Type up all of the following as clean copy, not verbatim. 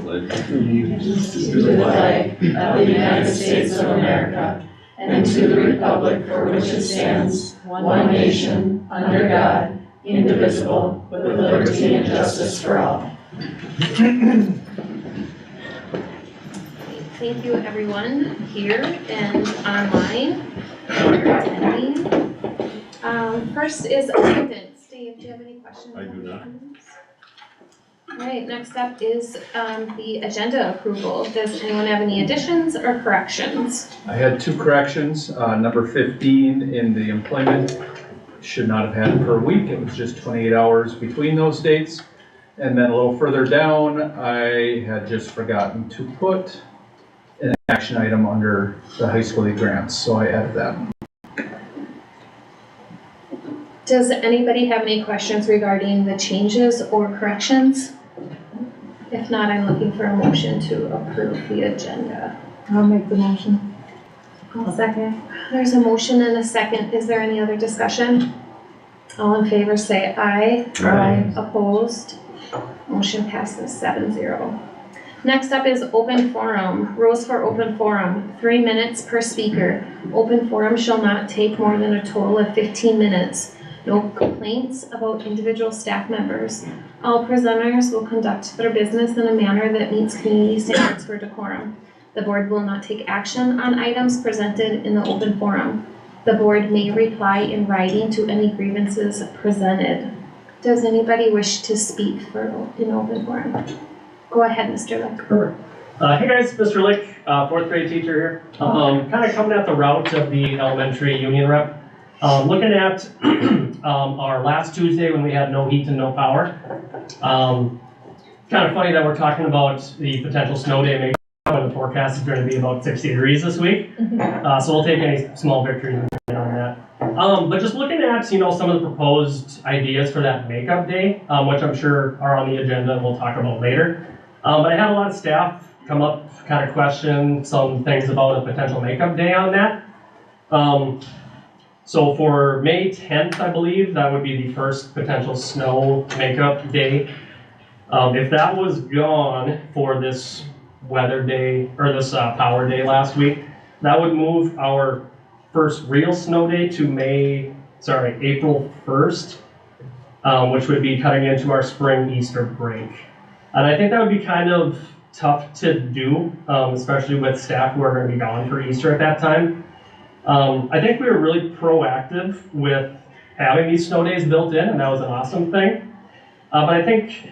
allegiance to the flag of the United States of America and to the republic for which it stands, one nation, under God, indivisible, with liberty and justice for all. Thank you everyone here and online for attending. First is attendance. Dave, do you have any questions? I do not. All right, next up is the agenda approval. Does anyone have any additions or corrections? I had two corrections. Number 15 in the employment should not have had it per week. It was just 28 hours between those dates. And then a little further down, I had just forgotten to put an action item under the high school grants, so I added that. Does anybody have any questions regarding the changes or corrections? If not, I'm looking for a motion to approve the agenda. I'll make the motion. I'll second. There's a motion and a second. Is there any other discussion? All in favor say aye. Aye. Opposed? Motion passes 7-0. Next up is open forum. Rules for open forum. 3 minutes per speaker. Open forum shall not take more than a total of 15 minutes. No complaints about individual staff members. All presenters will conduct their business in a manner that meets community standards for decorum. The board will not take action on items presented in the open forum. The board may reply in writing to any grievances presented. Does anybody wish to speak in open forum? Go ahead, Mr. Lick. Perfect. Hey guys, Mr. Lick, fourth grade teacher here. Kind of coming at the route of the elementary union rep. Looking at our last Tuesday when we had no heat and no power. Kind of funny that we're talking about the potential snow day maybe when the forecast is going to be about 60 degrees this week. So we'll take any small victories on that. But just looking at, some of the proposed ideas for that makeup day, which I'm sure are on the agenda and we'll talk about later. But I had a lot of staff come up, kind of question some things about a potential makeup day on that. So for May 10th, I believe, that would be the first potential snow makeup day. If that was gone for this weather day, or this power day last week, that would move our first real snow day to April 1st, which would be cutting into our spring Easter break. And I think that would be kind of tough to do, especially with staff who are going to be gone for Easter at that time. I think we were really proactive with having these snow days built in, and that was an awesome thing. But I think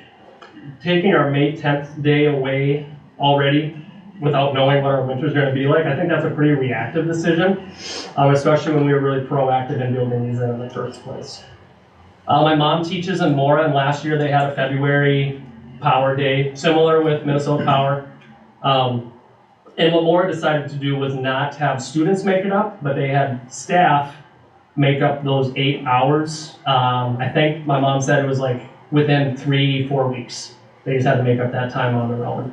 taking our May 10th day away already without knowing what our winter's going to be like, I think that's a pretty reactive decision, especially when we were really proactive in building these in the first place. My mom teaches in Mora, and last year they had a February Power Day, similar with Minnesota Power. And what Mora decided to do was not have students make it up, but they had staff make up those 8 hours. I think my mom said it was like within 3-4 weeks. They just had to make up that time on their own.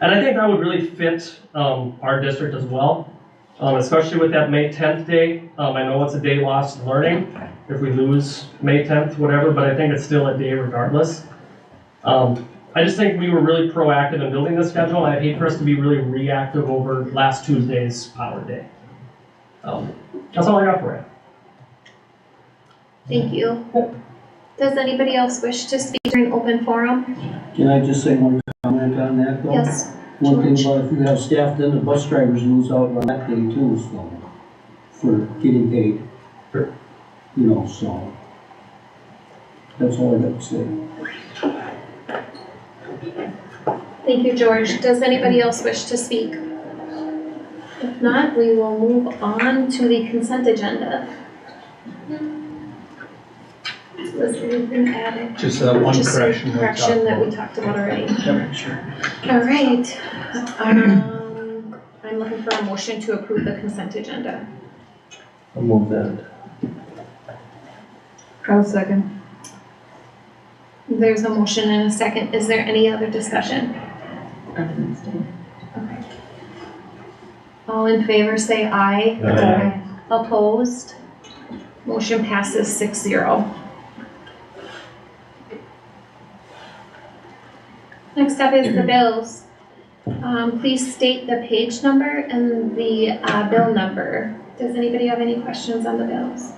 And I think that would really fit our district as well, especially with that May 10th day. I know it's a day lost learning if we lose May 10th, whatever, but I think it's still a day regardless. I just think we were really proactive in building this schedule, and I'd hate for us to be really reactive over last Tuesday's Power Day. That's all I got for you. Thank you. Does anybody else wish to speak during open forum? Can I just say one comment on that though? Yes. One thing about if you have staff, then the bus drivers lose out on that day too, so, for getting paid. Sure. So, that's all I got to say. Thank you, George. Does anybody else wish to speak? If not, we will move on to the consent agenda. Was anything added? Just one correction. That we talked about already. Yep, sure. All right. I'm looking for a motion to approve the consent agenda. I'll move that. I'll second. There's a motion and a second. Is there any other discussion? Okay. All in favor say aye. Aye. Opposed? Motion passes 6-0. Next up is the bills. Please state the page number and the bill number. Does anybody have any questions on the bills?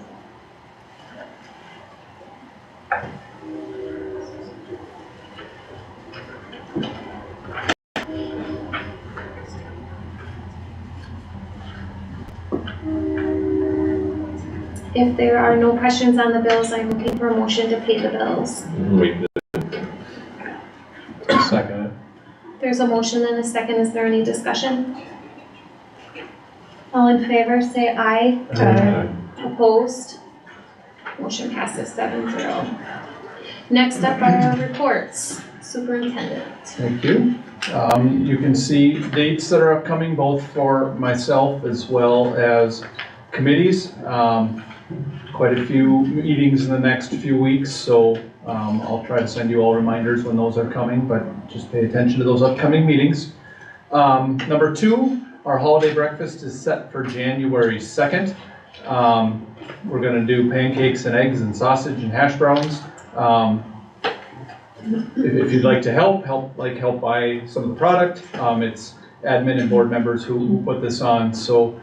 If there are no questions on the bills, I'm looking for a motion to pay the bills. Second. There's a motion and a second. Is there any discussion? All in favor, say aye. Opposed? Motion passes 7-0. Next up are our reports. Superintendent. Thank you. You can see dates that are upcoming, both for myself as well as committees. Quite a few meetings in the next few weeks, so I'll try to send you all reminders when those are coming, but just pay attention to those upcoming meetings. Number 2, our holiday breakfast is set for January 2nd. We're gonna do pancakes and eggs and sausage and hash browns. If you'd like to help buy some of the product. It's admin and board members who put this on, so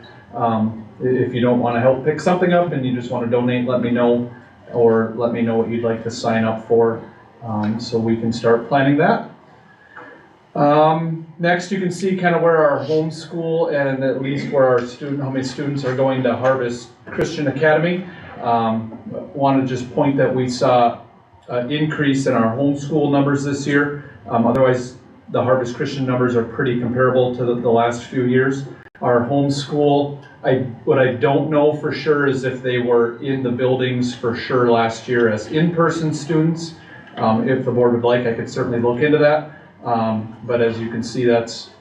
if you don't want to help pick something up and you just want to donate, let me know, or let me know what you'd like to sign up for, so we can start planning that. Next, you can see kind of where our homeschool and at least where our how many students are going to Harvest Christian Academy. Want to just point that we saw an increase in our homeschool numbers this year. Otherwise, the Harvest Christian numbers are pretty comparable to the last few years. Our homeschool, what I don't know for sure is if they were in the buildings for sure last year as in-person students. If the board would like, I could certainly look into that. But as you can see, that's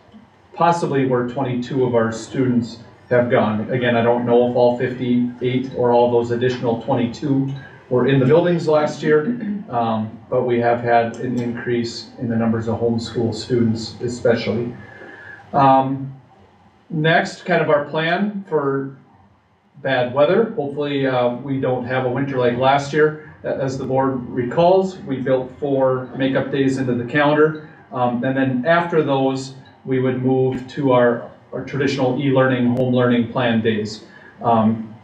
possibly where 22 of our students have gone. Again, I don't know if all 58 or all those additional 22 were in the buildings last year, but we have had an increase in the numbers of homeschool students especially. Next, kind of our plan for bad weather. Hopefully we don't have a winter like last year. As the board recalls, we built 4 makeup days into the calendar. And then after those, we would move to our traditional e-learning, home learning plan days.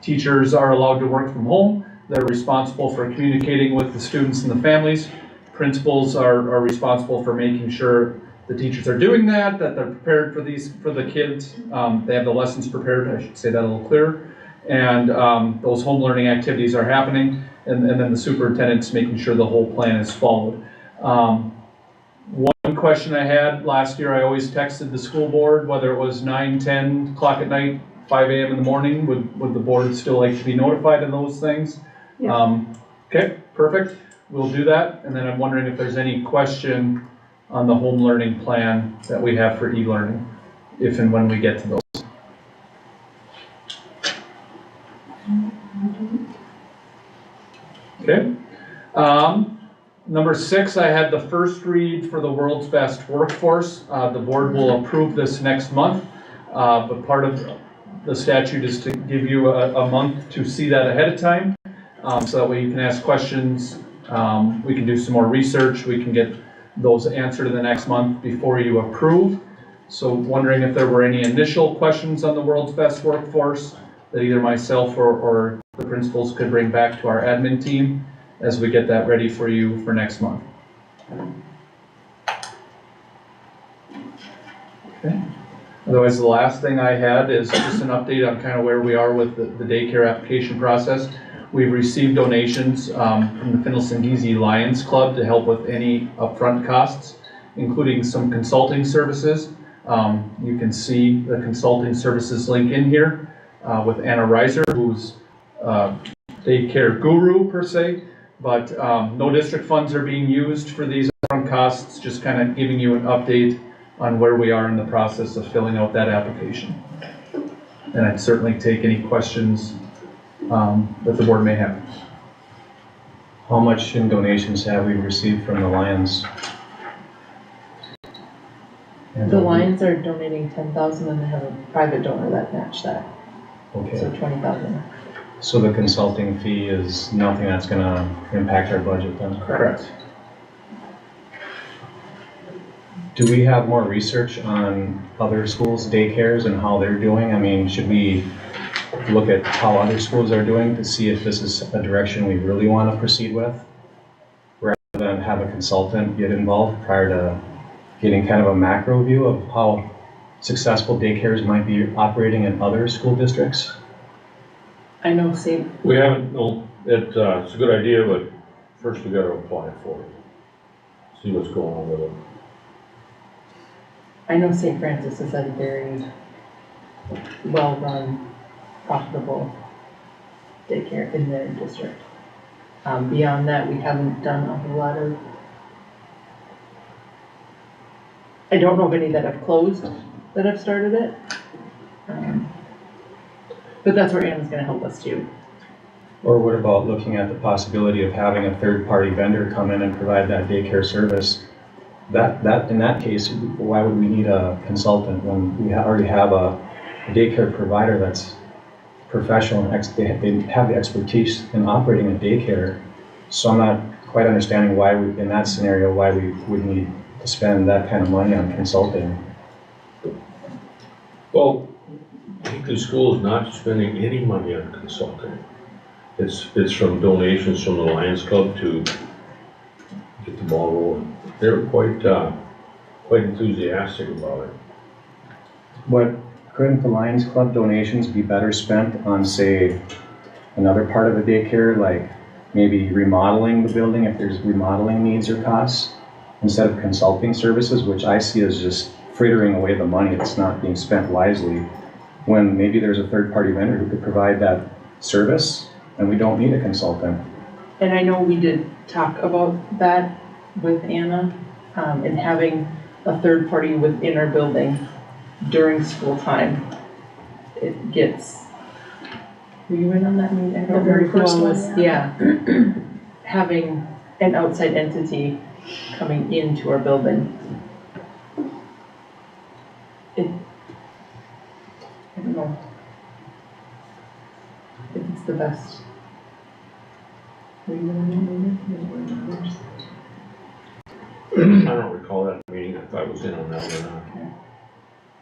Teachers are allowed to work from home. They're responsible for communicating with the students and the families. Principals are responsible for making sure the teachers are doing that they're prepared for the kids. They have the lessons prepared, I should say that a little clearer. And those home learning activities are happening, and then the superintendent's making sure the whole plan is followed. One question I had last year, I always texted the school board, whether it was 9, 10 o'clock at night, 5 a.m. in the morning, would the board still like to be notified of those things? Yeah. Okay, perfect. We'll do that. And then I'm wondering if there's any question on the home learning plan that we have for e-learning, if and when we get to those. Okay. Number 6, I had the first read for the World's Best Workforce. The board will approve this next month, but part of the statute is to give you a month to see that ahead of time, so that way you can ask questions. We can do some more research. We can get those answered in the next month before you approve. So wondering if there were any initial questions on the World's Best Workforce that either myself or the principals could bring back to our admin team as we get that ready for you for next month. Okay. Otherwise, the last thing I had is just an update on kind of where we are with the daycare application process. We've received donations from the Finlayson Lions Club to help with any upfront costs, including some consulting services. You can see the consulting services link in here with Anna Reiser, who's daycare guru per se, but no district funds are being used for these upfront costs, just kind of giving you an update on where we are in the process of filling out that application. And I'd certainly take any questions that the board may have. How much in donations have we received from the Lions? The Lions are donating 10,000 and they have a private donor that matched that, so Okay, 20,000. so the consulting fee is nothing that's gonna impact our budget then? Correct. Do we have more research on other schools' daycares and how they're doing? I mean, should we look at how other schools are doing to see if this is a direction we really want to proceed with? Rather than have a consultant get involved prior to getting kind of a macro view of how successful daycares might be operating in other school districts? I know St. We haven't, no, it's a good idea, but first we gotta apply for it. See what's going on with it. I know St. Francis is a very well-run, profitable daycare in their district. Beyond that, we haven't done a whole lot of, I don't know of any that have closed that have started it. But that's where Anna's gonna help us too. Or what about looking at the possibility of having a third-party vendor come in and provide that daycare service? In that case, why would we need a consultant when we already have a daycare provider that's professional and they have the expertise in operating a daycare? So I'm not quite understanding why in that scenario, why we would need to spend that kind of money on consulting. Well, Hinckley School is not spending any money on consulting. It's from donations from the Lions Club to get the ball rolling. They're quite enthusiastic about it. But couldn't the Lions Club donations be better spent on, say, another part of a daycare, like maybe remodeling the building if there's remodeling needs or costs, instead of consulting services, which I see as just frittering away the money that's not being spent wisely, when maybe there's a third-party vendor who could provide that service and we don't need a consultant. And I know we did talk about that with Anna, and having a third party within our building during school time. It gets, were you in on that meeting? I don't The very remember who first all one, was. yeah. Yeah. Having an outside entity coming into our building. I don't know if it's the best. Were you in on that meeting? I don't recall that meeting, if I was in on that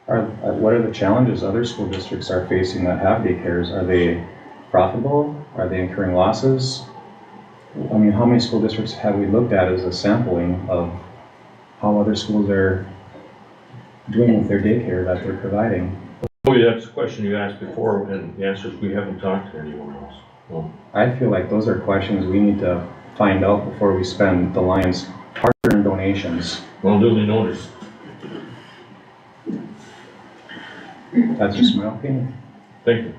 or not. What are the challenges other school districts are facing that have daycares? Are they profitable? Are they incurring losses? I mean, how many school districts have we looked at as a sampling of how other schools are doing with their daycare that they're providing? Oh, yeah, that's a question you asked before, and the answer is we haven't talked to anyone else. No. I feel like those are questions we need to find out before we spend the Lions' hard-earned donations. Well, duly noticed. That's just my opinion. Thank you.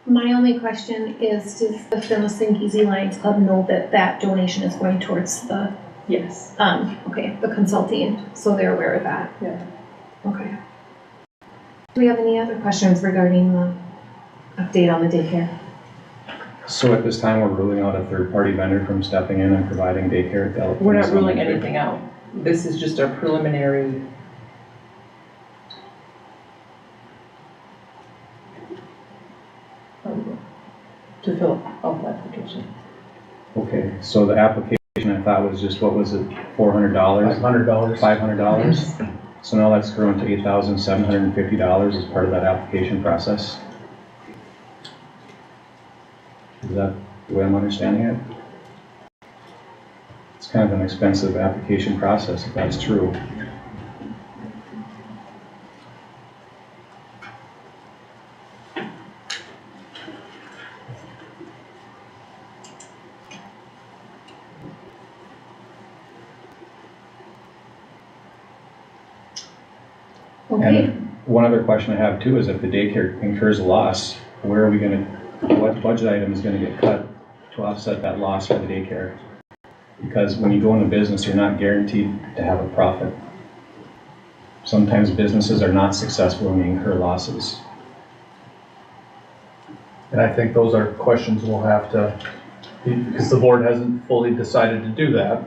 My only question is, does the Finlayson Lions Club know that that donation is going towards the, Yes. okay, the consulting, so they're aware of that? Yeah. Okay. Do we have any other questions regarding the update on the daycare? So at this time, we're ruling out a third-party vendor from stepping in and providing daycare at the Finlayson? We're not ruling anything out. This is just our preliminary. To fill out the application. Okay, so the application I thought was just, what was it, $400? $500. $500? So now that's grown to $8,750 as part of that application process? Is that the way I'm understanding it? It's kind of an expensive application process if that's true. Okay, And one other question I have too is if the daycare incurs a loss, where are we gonna, what budget item is gonna get cut to offset that loss for the daycare? Because when you go into business, you're not guaranteed to have a profit. Sometimes businesses are not successful when they incur losses. And I think those are questions we'll have to, because the board hasn't fully decided to do that,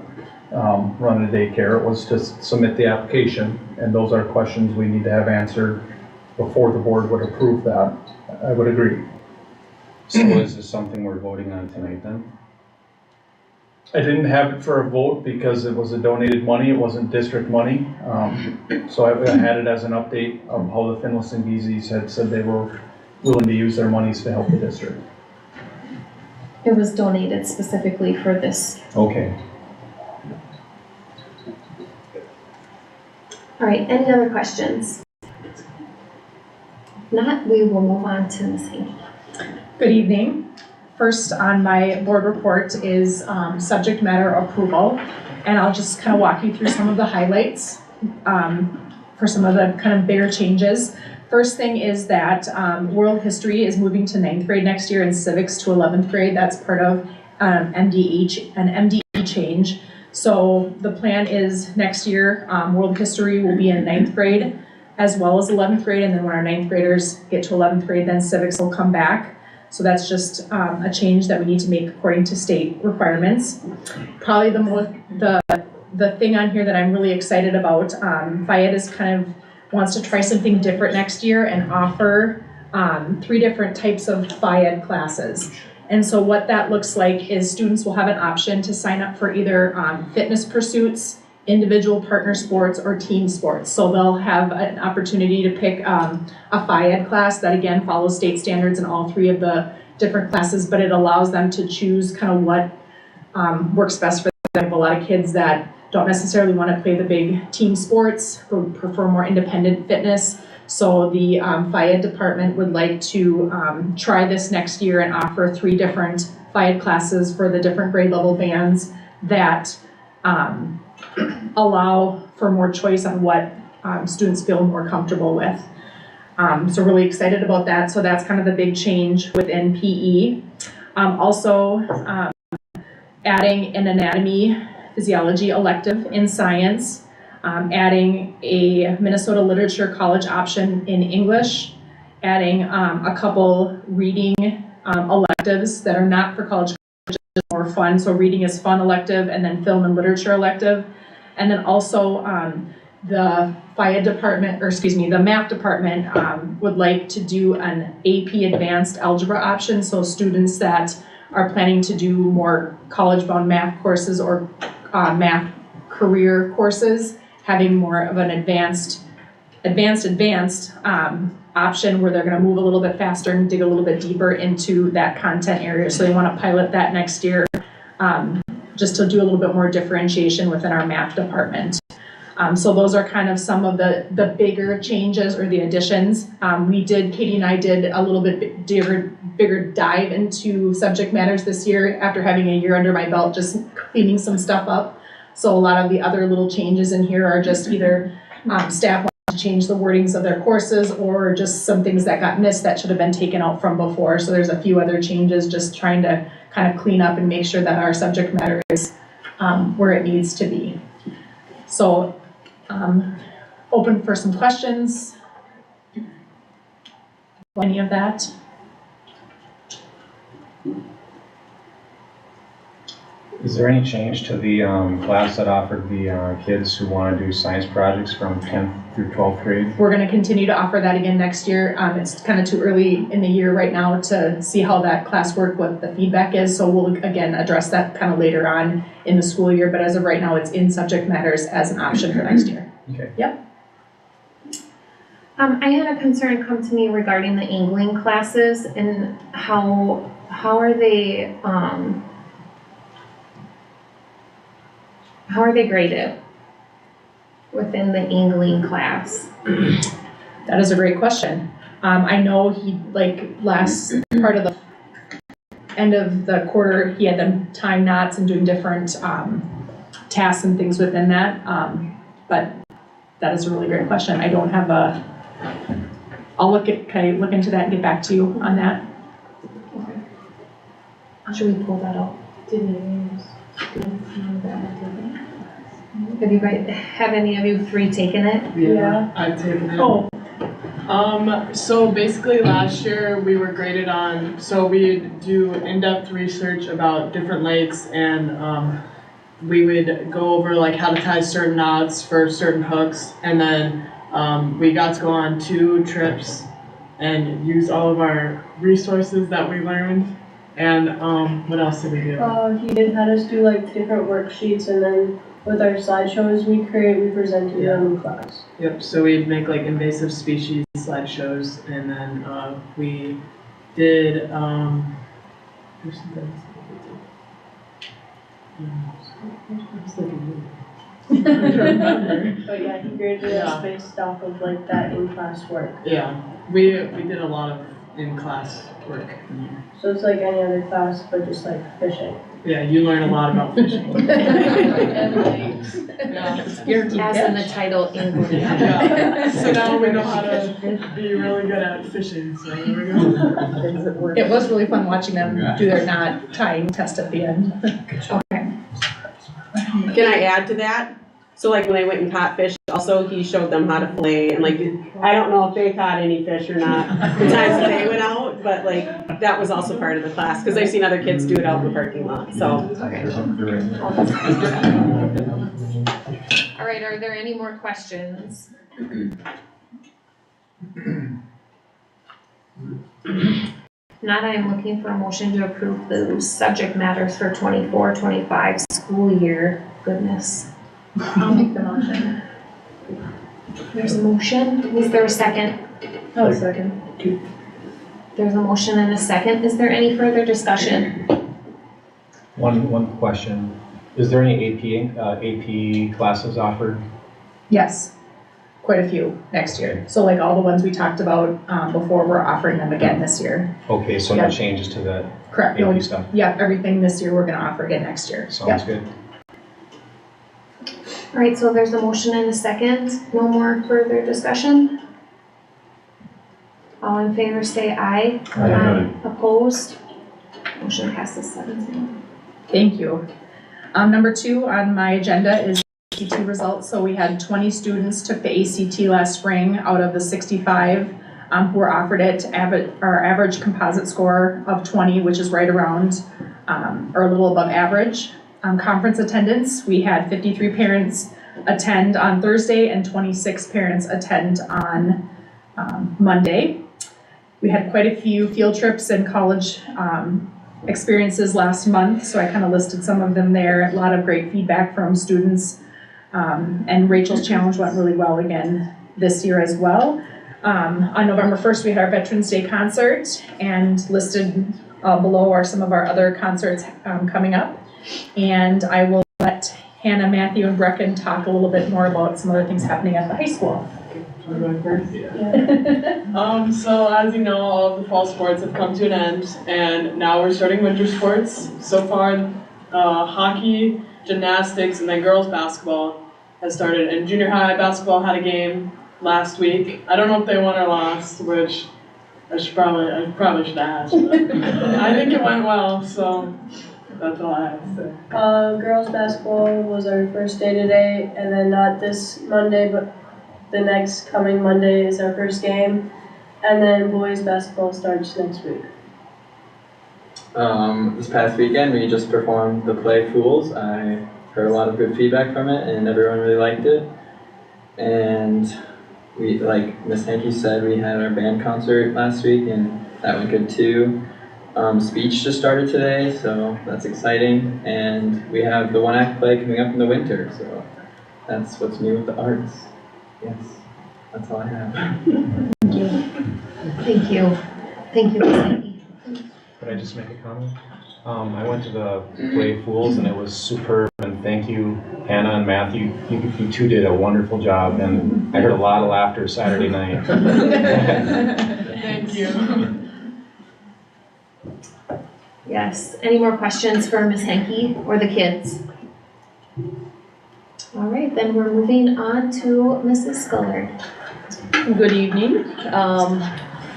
run a daycare. It was to submit the application, and those are questions we need to have answered before the board would approve that. I would agree. So is this something we're voting on tonight then? I didn't have it for a vote because it was a donated money, it wasn't district money. So I had it as an update of how the Finlayson Geezies had said they were willing to use their monies to help the district. It was donated specifically for this. Okay. All right, any other questions? If not, we will move on to Ms. Hinckley. Good evening. First on my board report is subject matter approval, and I'll just kind of walk you through some of the highlights for some of the kind of bigger changes. First thing is that world history is moving to 9th grade next year and civics to 11th grade. That's part of an MDE change. So the plan is next year, world history will be in 9th grade as well as 11th grade, and then when our 9th graders get to 11th grade, then civics will come back. So that's just a change that we need to make according to state requirements. Probably the thing on here that I'm really excited about, FIAD is kind of wants to try something different next year and offer 3 different types of FIAD classes. And so what that looks like is students will have an option to sign up for either fitness pursuits, individual partner sports, or team sports. So they'll have an opportunity to pick a FIAD class that again follows state standards in all 3 of the different classes, but it allows them to choose kind of what works best for them. I have a lot of kids that don't necessarily want to play the big team sports, who prefer more independent fitness. So the FIAD department would like to try this next year and offer 3 different FIAD classes for the different grade level bands that allow for more choice on what students feel more comfortable with. So really excited about that. So that's kind of the big change within PE. Also adding an anatomy physiology elective in science, adding a Minnesota Literature College option in English, adding a couple reading electives that are not for college, just more fun. So reading is fun elective, and then film and literature elective. And then also the FIAD department, or excuse me, the math department would like to do an AP advanced algebra option. So students that are planning to do more college-bound math courses or math career courses, having more of an advanced option where they're going to move a little bit faster and dig a little bit deeper into that content area. So they want to pilot that next year, just to do a little bit more differentiation within our math department. So those are kind of some of the bigger changes or the additions. Katie and I did a little bit bigger dive into subject matters this year after having a year under my belt, just cleaning some stuff up. So a lot of the other little changes in here are just either staff want to change the wordings of their courses or just some things that got missed that should have been taken out from before. So there's a few other changes, just trying to kind of clean up and make sure that our subject matter is where it needs to be. So open for some questions. Any of that? Is there any change to the class that offered the kids who want to do science projects from 10th through 12th grade? We're going to continue to offer that again next year. It's kind of too early in the year right now to see how that class worked, what the feedback is. So we'll again address that kind of later on in the school year. But as of right now, it's in subject matters as an option for next year. Okay. Yep. I had a concern come to me regarding the angling classes and how are they graded within the angling class? That is a great question. I know he, last part of the end of the quarter, he had them tying knots and doing different tasks and things within that. But that is a really great question. I don't have I'll look into that and get back to you on that. Should we pull that up? Have any of you 3 taken it? Yeah, I've taken it. Oh, So basically last year we were graded on, so we'd do in-depth research about different lakes and we would go over how to tie certain knots for certain hooks, and then we got to go on 2 trips and use all of our resources that we learned And, what else did we do? He did had us do like different worksheets, and then with our slideshows we presented them in class. Yep, so we'd make like invasive species slideshows, and then, we did, there's something else that we did. But yeah, he graded us based off of like that in-class work. Yeah, we did a lot of in-class work. So it's like any other class, but just like fishing. Yeah, you learn a lot about fishing. Yeah. As in the title, English. Yeah. So now we know how to be really good at fishing, so there we go. It was really fun watching them do their knot tying test at the end. Okay. Can I add to that? So like when they went and caught fish, also he showed them how to fillet, and like, I don't know if they caught any fish or not the times that they went out, but like, that was also part of the class, because I've seen other kids do it out in the parking lot, so. All right, are there any more questions? Not, I am looking for a motion to approve those subject matters for 24-25 school year. Goodness. I'll make the motion. There's a motion. Is there a second? Oh, second. There's a motion and a second. Is there any further discussion? One question. Is there any AP classes offered? Yes, quite a few next year. So like all the ones we talked about before, we're offering them again this year. Okay, so no changes to the Correct. AP stuff? Yeah, everything this year we're gonna offer again next year. Sounds good. All right, so there's a motion and a second. No more further discussion? All in favor say aye. Aye. Opposed? Motion passes 7-0. Thank you. Number 2 on my agenda is ACT results. So we had 20 students took the ACT last spring out of the 65 who were offered it. Our average composite score of 20, which is right around or a little above average. Conference attendance, we had 53 parents attend on Thursday and 26 parents attend on Monday. We had quite a few field trips and college experiences last month, so I kind of listed some of them there. A lot of great feedback from students, and Rachel's Challenge went really well again this year as well. On November 1st, we had our Veterans Day concert, and listed below are some of our other concerts coming up. And I will let Hannah, Matthew, and Brecken talk a little bit more about some other things happening at the high school. Should I go first? So as you know, all of the fall sports have come to an end, and now we're starting winter sports. So far, hockey, gymnastics, and then girls basketball has started. And junior high basketball had a game last week. I don't know if they won or lost, which I probably should ask. But I think it went well, so that's all I have to say. Girls basketball was our first day today, and then not this Monday, but the next coming Monday is our first game. And then boys basketball starts next week. This past weekend we just performed the play Fools. I heard a lot of good feedback from it and everyone really liked it. And we, like Miss Hankey said, we had our band concert last week and that went good too. Speech just started today, so that's exciting. And we have the one-act play coming up in the winter, so that's what's new with the arts. Yes, that's all I have. Thank you. Thank you. Thank you, Ms. Hickey. Could I just make a comment? I went to the play Fools and it was superb, and thank you, Hannah and Matthew. You two did a wonderful job, and I heard a lot of laughter Saturday night. Thank you. Yes, any more questions for Ms. Henke or the kids? All right, then we're moving on to Mrs. Scullard. Good evening.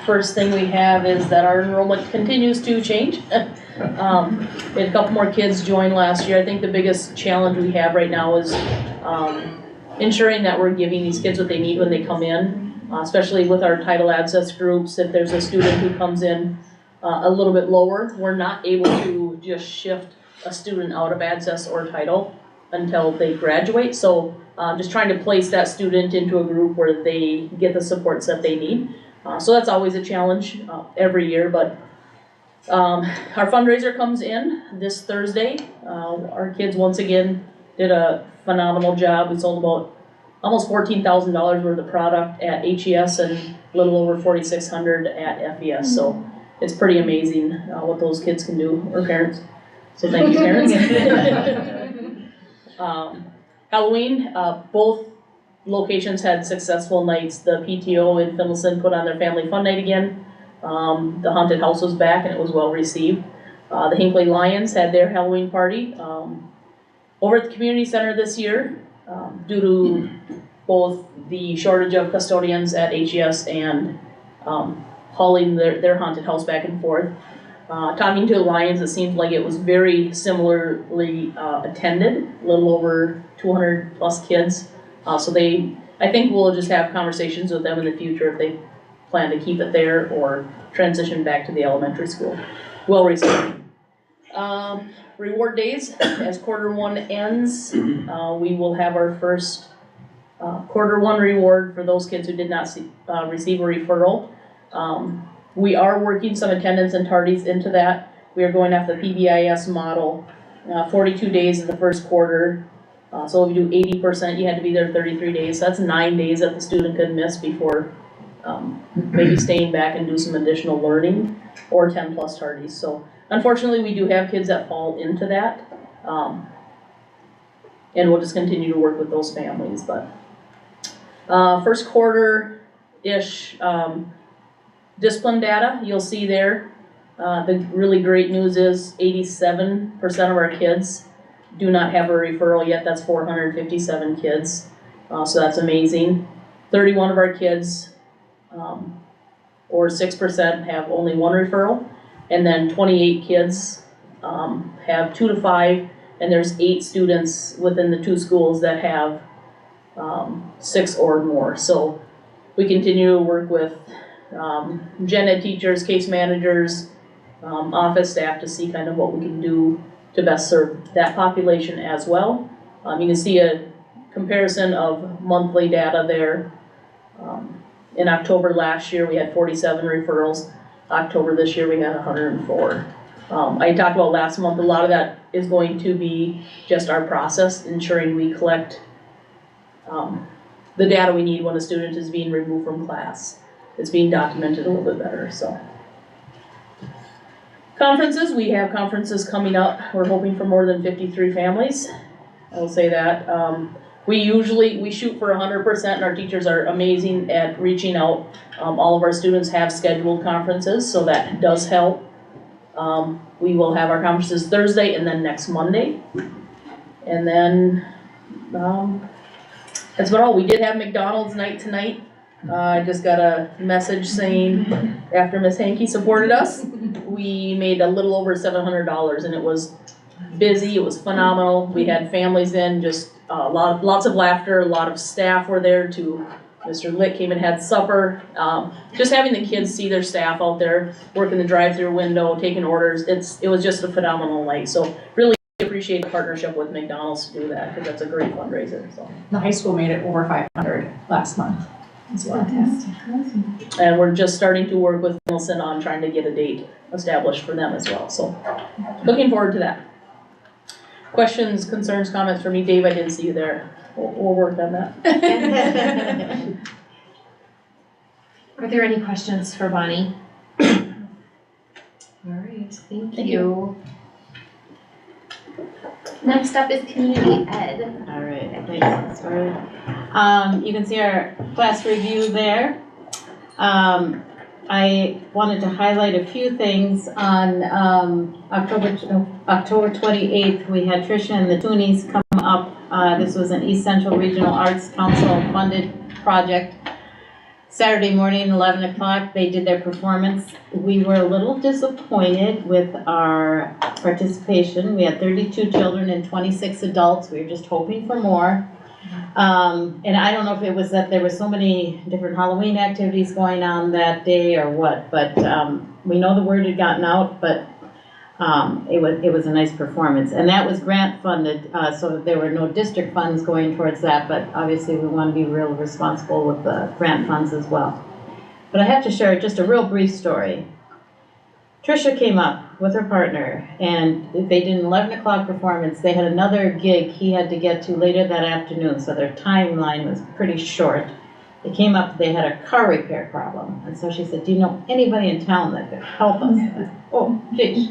First thing we have is that our enrollment continues to change. We had a couple more kids join last year. I think the biggest challenge we have right now is ensuring that we're giving these kids what they need when they come in, especially with our title access groups. If there's a student who comes in a little bit lower, we're not able to just shift a student out of access or title until they graduate. So just trying to place that student into a group where they get the supports that they need. So that's always a challenge every year, but Our fundraiser comes in this Thursday. Our kids once again did a phenomenal job. We sold about almost $14,000 worth of product at HES and a little over 4,600 at FES. So it's pretty amazing what those kids can do, or parents. So thank you, parents. Halloween, both locations had successful nights. The PTO in Finlayson put on their family fun night again. The haunted house was back and it was well received. The Hinckley-Lions had their Halloween party over at the community center this year, due to both the shortage of custodians at HES and hauling their haunted house back and forth. Talking to the Lions, it seemed like it was very similarly attended, a little over 200 plus kids. So I think we'll just have conversations with them in the future if they plan to keep it there or transition back to the elementary school. Well received. Reward days, as quarter one ends, we will have our first quarter one reward for those kids who did not receive a referral. We are working some attendance and tardies into that. We are going after the PBIS model, 42 days in the first quarter. So if you do 80%, you had to be there 33 days. So that's 9 days that the student could miss before maybe staying back and do some additional learning, or 10 plus tardies. So unfortunately, we do have kids that fall into that. And we'll just continue to work with those families. But first quarter-ish discipline data, you'll see there. The really great news is 87% of our kids do not have a referral yet. That's 457 kids. So that's amazing. 31 of our kids, or 6%, have only one referral. And then 28 kids have 2 to 5, and there's 8 students within the 2 schools that have 6 or more. So we continue to work with gen ed teachers, case managers, office staff to see kind of what we can do to best serve that population as well. You can see a comparison of monthly data there. In October last year, we had 47 referrals. October this year, we had 104. I talked about last month, a lot of that is going to be just our process, ensuring we collect the data we need when a student is being removed from class. It's being documented a little bit better, so. Conferences, we have conferences coming up. We're hoping for more than 53 families. I will say that. We shoot for 100%, and our teachers are amazing at reaching out. All of our students have scheduled conferences, so that does help. We will have our conferences Thursday and then next Monday. And then, that's about all. We did have McDonald's night tonight. I just got a message saying after Miss Hankey supported us, we made a little over $700, and it was busy. It was phenomenal. We had families in, just lots of laughter. A lot of staff were there too. Mr. Lick came and had supper. Just having the kids see their staff out there working the drive-through window, taking orders. It was just a phenomenal night. So really appreciate the partnership with McDonald's to do that, because that's a great fundraiser. So The high school made it over 500 last month. That's fantastic. And we're just starting to work with Wilson on trying to get a date established for them as well. So looking forward to that. Questions, concerns, comments for me? Dave, I didn't see you there. We'll work on that. Are there any questions for Bonnie? All right, thank you. Next up is community ed. All right, thanks. You can see our class review there. I wanted to highlight a few things. On October 28th, we had Tricia and the Toonies come up. This was an East Central Regional Arts Council funded project. Saturday morning, 11 o'clock, they did their performance. We were a little disappointed with our participation. We had 32 children and 26 adults. We were just hoping for more. And I don't know if it was that there were so many different Halloween activities going on that day or what, but we know the word had gotten out, but it was a nice performance. And that was grant funded, so that there were no district funds going towards that, but obviously we want to be real responsible with the grant funds as well. But I have to share just a real brief story. Tricia came up with her partner, and they did an 11 o'clock performance. They had another gig he had to get to later that afternoon, so their timeline was pretty short. They came up, they had a car repair problem, and so she said, do you know anybody in town that could help us? I said, oh, geez.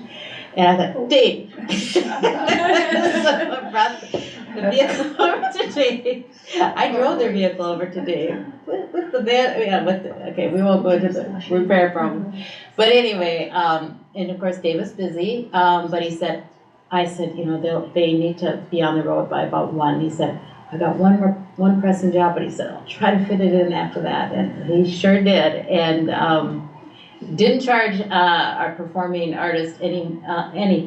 And I thought, Dave. So I brought the vehicle over to Dave. I drove their vehicle over to Dave with the van, okay, we won't go into the repair problem. But anyway, and of course Dave was busy, but he said, I said, you know, they need to be on the road by about 1. He said, I got one pressing job, but he said, I'll try to fit it in after that. And he sure did. And didn't charge our performing artist anything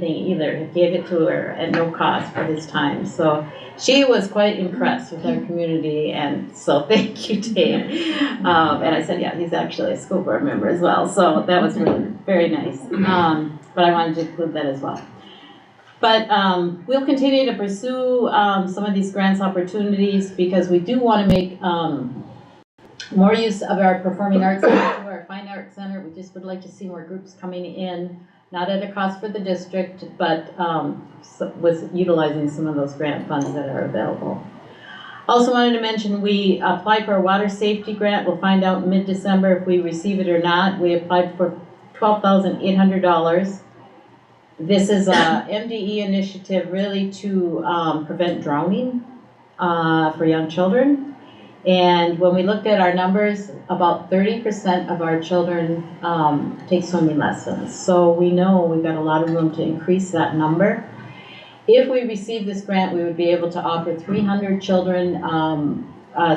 either. He gave it to her at no cost for his time. So she was quite impressed with our community. And so thank you, Dave. And I said, yeah, he's actually a school board member as well. So that was really very nice. But I wanted to include that as well. But we'll continue to pursue some of these grants opportunities because we do want to make more use of our performing arts center to our fine arts center. We just would like to see more groups coming in, not at a cost for the district, but with utilizing some of those grant funds that are available. Also wanted to mention we applied for a water safety grant. We'll find out mid-December if we receive it or not. We applied for $12,800. This is a MDE initiative really to prevent drowning for young children. And when we looked at our numbers, about 30% of our children take swimming lessons. So we know we've got a lot of room to increase that number. If we receive this grant, we would be able to offer 300 children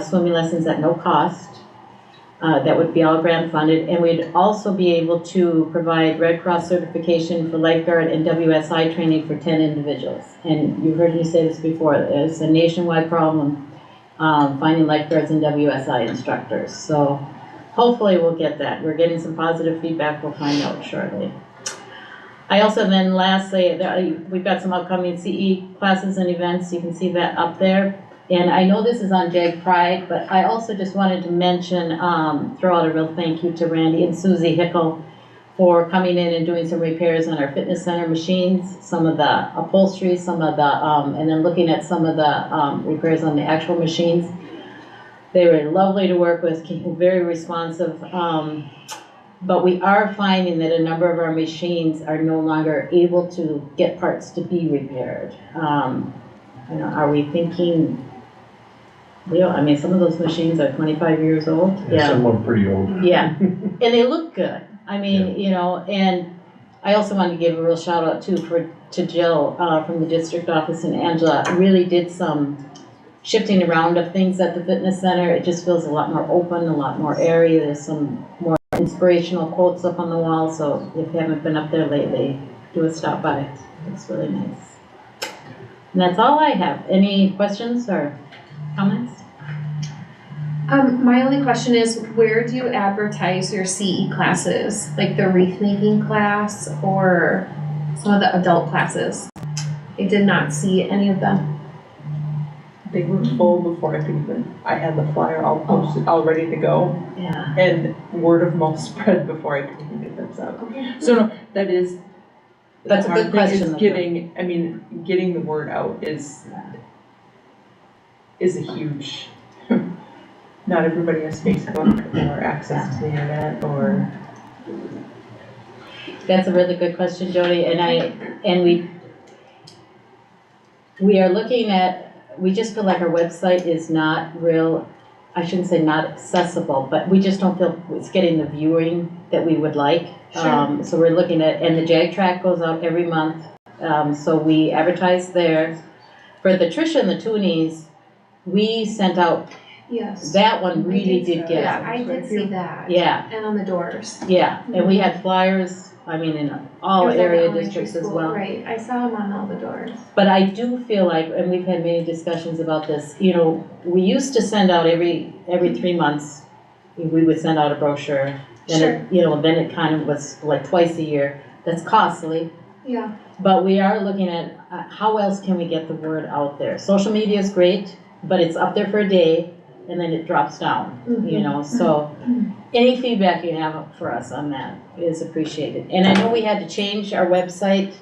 swimming lessons at no cost. That would be all grant funded, and we'd also be able to provide Red Cross certification for lifeguard and WSI training for 10 individuals. And you've heard me say this before, it's a nationwide problem finding lifeguards and WSI instructors. So hopefully we'll get that. We're getting some positive feedback, we'll find out shortly. I also then lastly, we've got some upcoming CE classes and events, you can see that up there. And I know this is on JAG Pride, but I also just wanted to mention, throw out a real thank you to Randy and Susie Hickle for coming in and doing some repairs on our fitness center machines, some of the upholstery, some of the, and then looking at some of the repairs on the actual machines. They were lovely to work with, very responsive. But we are finding that a number of our machines are no longer able to get parts to be repaired. You know, are we thinking? I mean, some of those machines are 25 years old. Yeah, some are pretty old. Yeah, and they look good. I mean, you know, and I also wanted to give a real shout out too to Jill from the district office, and Angela really did some shifting around of things at the fitness center. It just feels a lot more open, a lot more airy. There's some more inspirational quotes up on the wall. So if you haven't been up there lately, do a stop by. It's really nice. And that's all I have. Any questions or comments? My only question is, where do you advertise your CE classes? Like the wreath making class or some of the adult classes? I did not see any of them. They were full before I could even, I had the flyer all posted, all ready to go. Yeah. And word of mouth spread before I could even get them set up. So no, that's a good question. Getting the word out is a huge, not everybody has Facebook or access to the internet or. That's a really good question, Jody, and we are looking at, we just feel like our website is not real, I shouldn't say not accessible, but we just don't feel it's getting the viewing that we would like. Sure. So we're looking at, and the JAG track goes out every month, so we advertise there. For the Tricia and the Toonies, we sent out, Yes. that one really did get. Yeah, I did see that. Yeah. And on the doors. Yeah, and we had flyers, I mean, in all It was at the area elementary districts as school, well. Right, I saw them on all the doors. But I do feel like, and we've had many discussions about this, you know, we used to send out every 3 months, we would send out a brochure. Then then it kind of was like twice a year. That's costly. Yeah. But we are looking at how else can we get the word out there. Social media is great, but it's up there for a day. and then it drops down, you know, so any feedback you have for us on that is appreciated. And I know we had to change our website,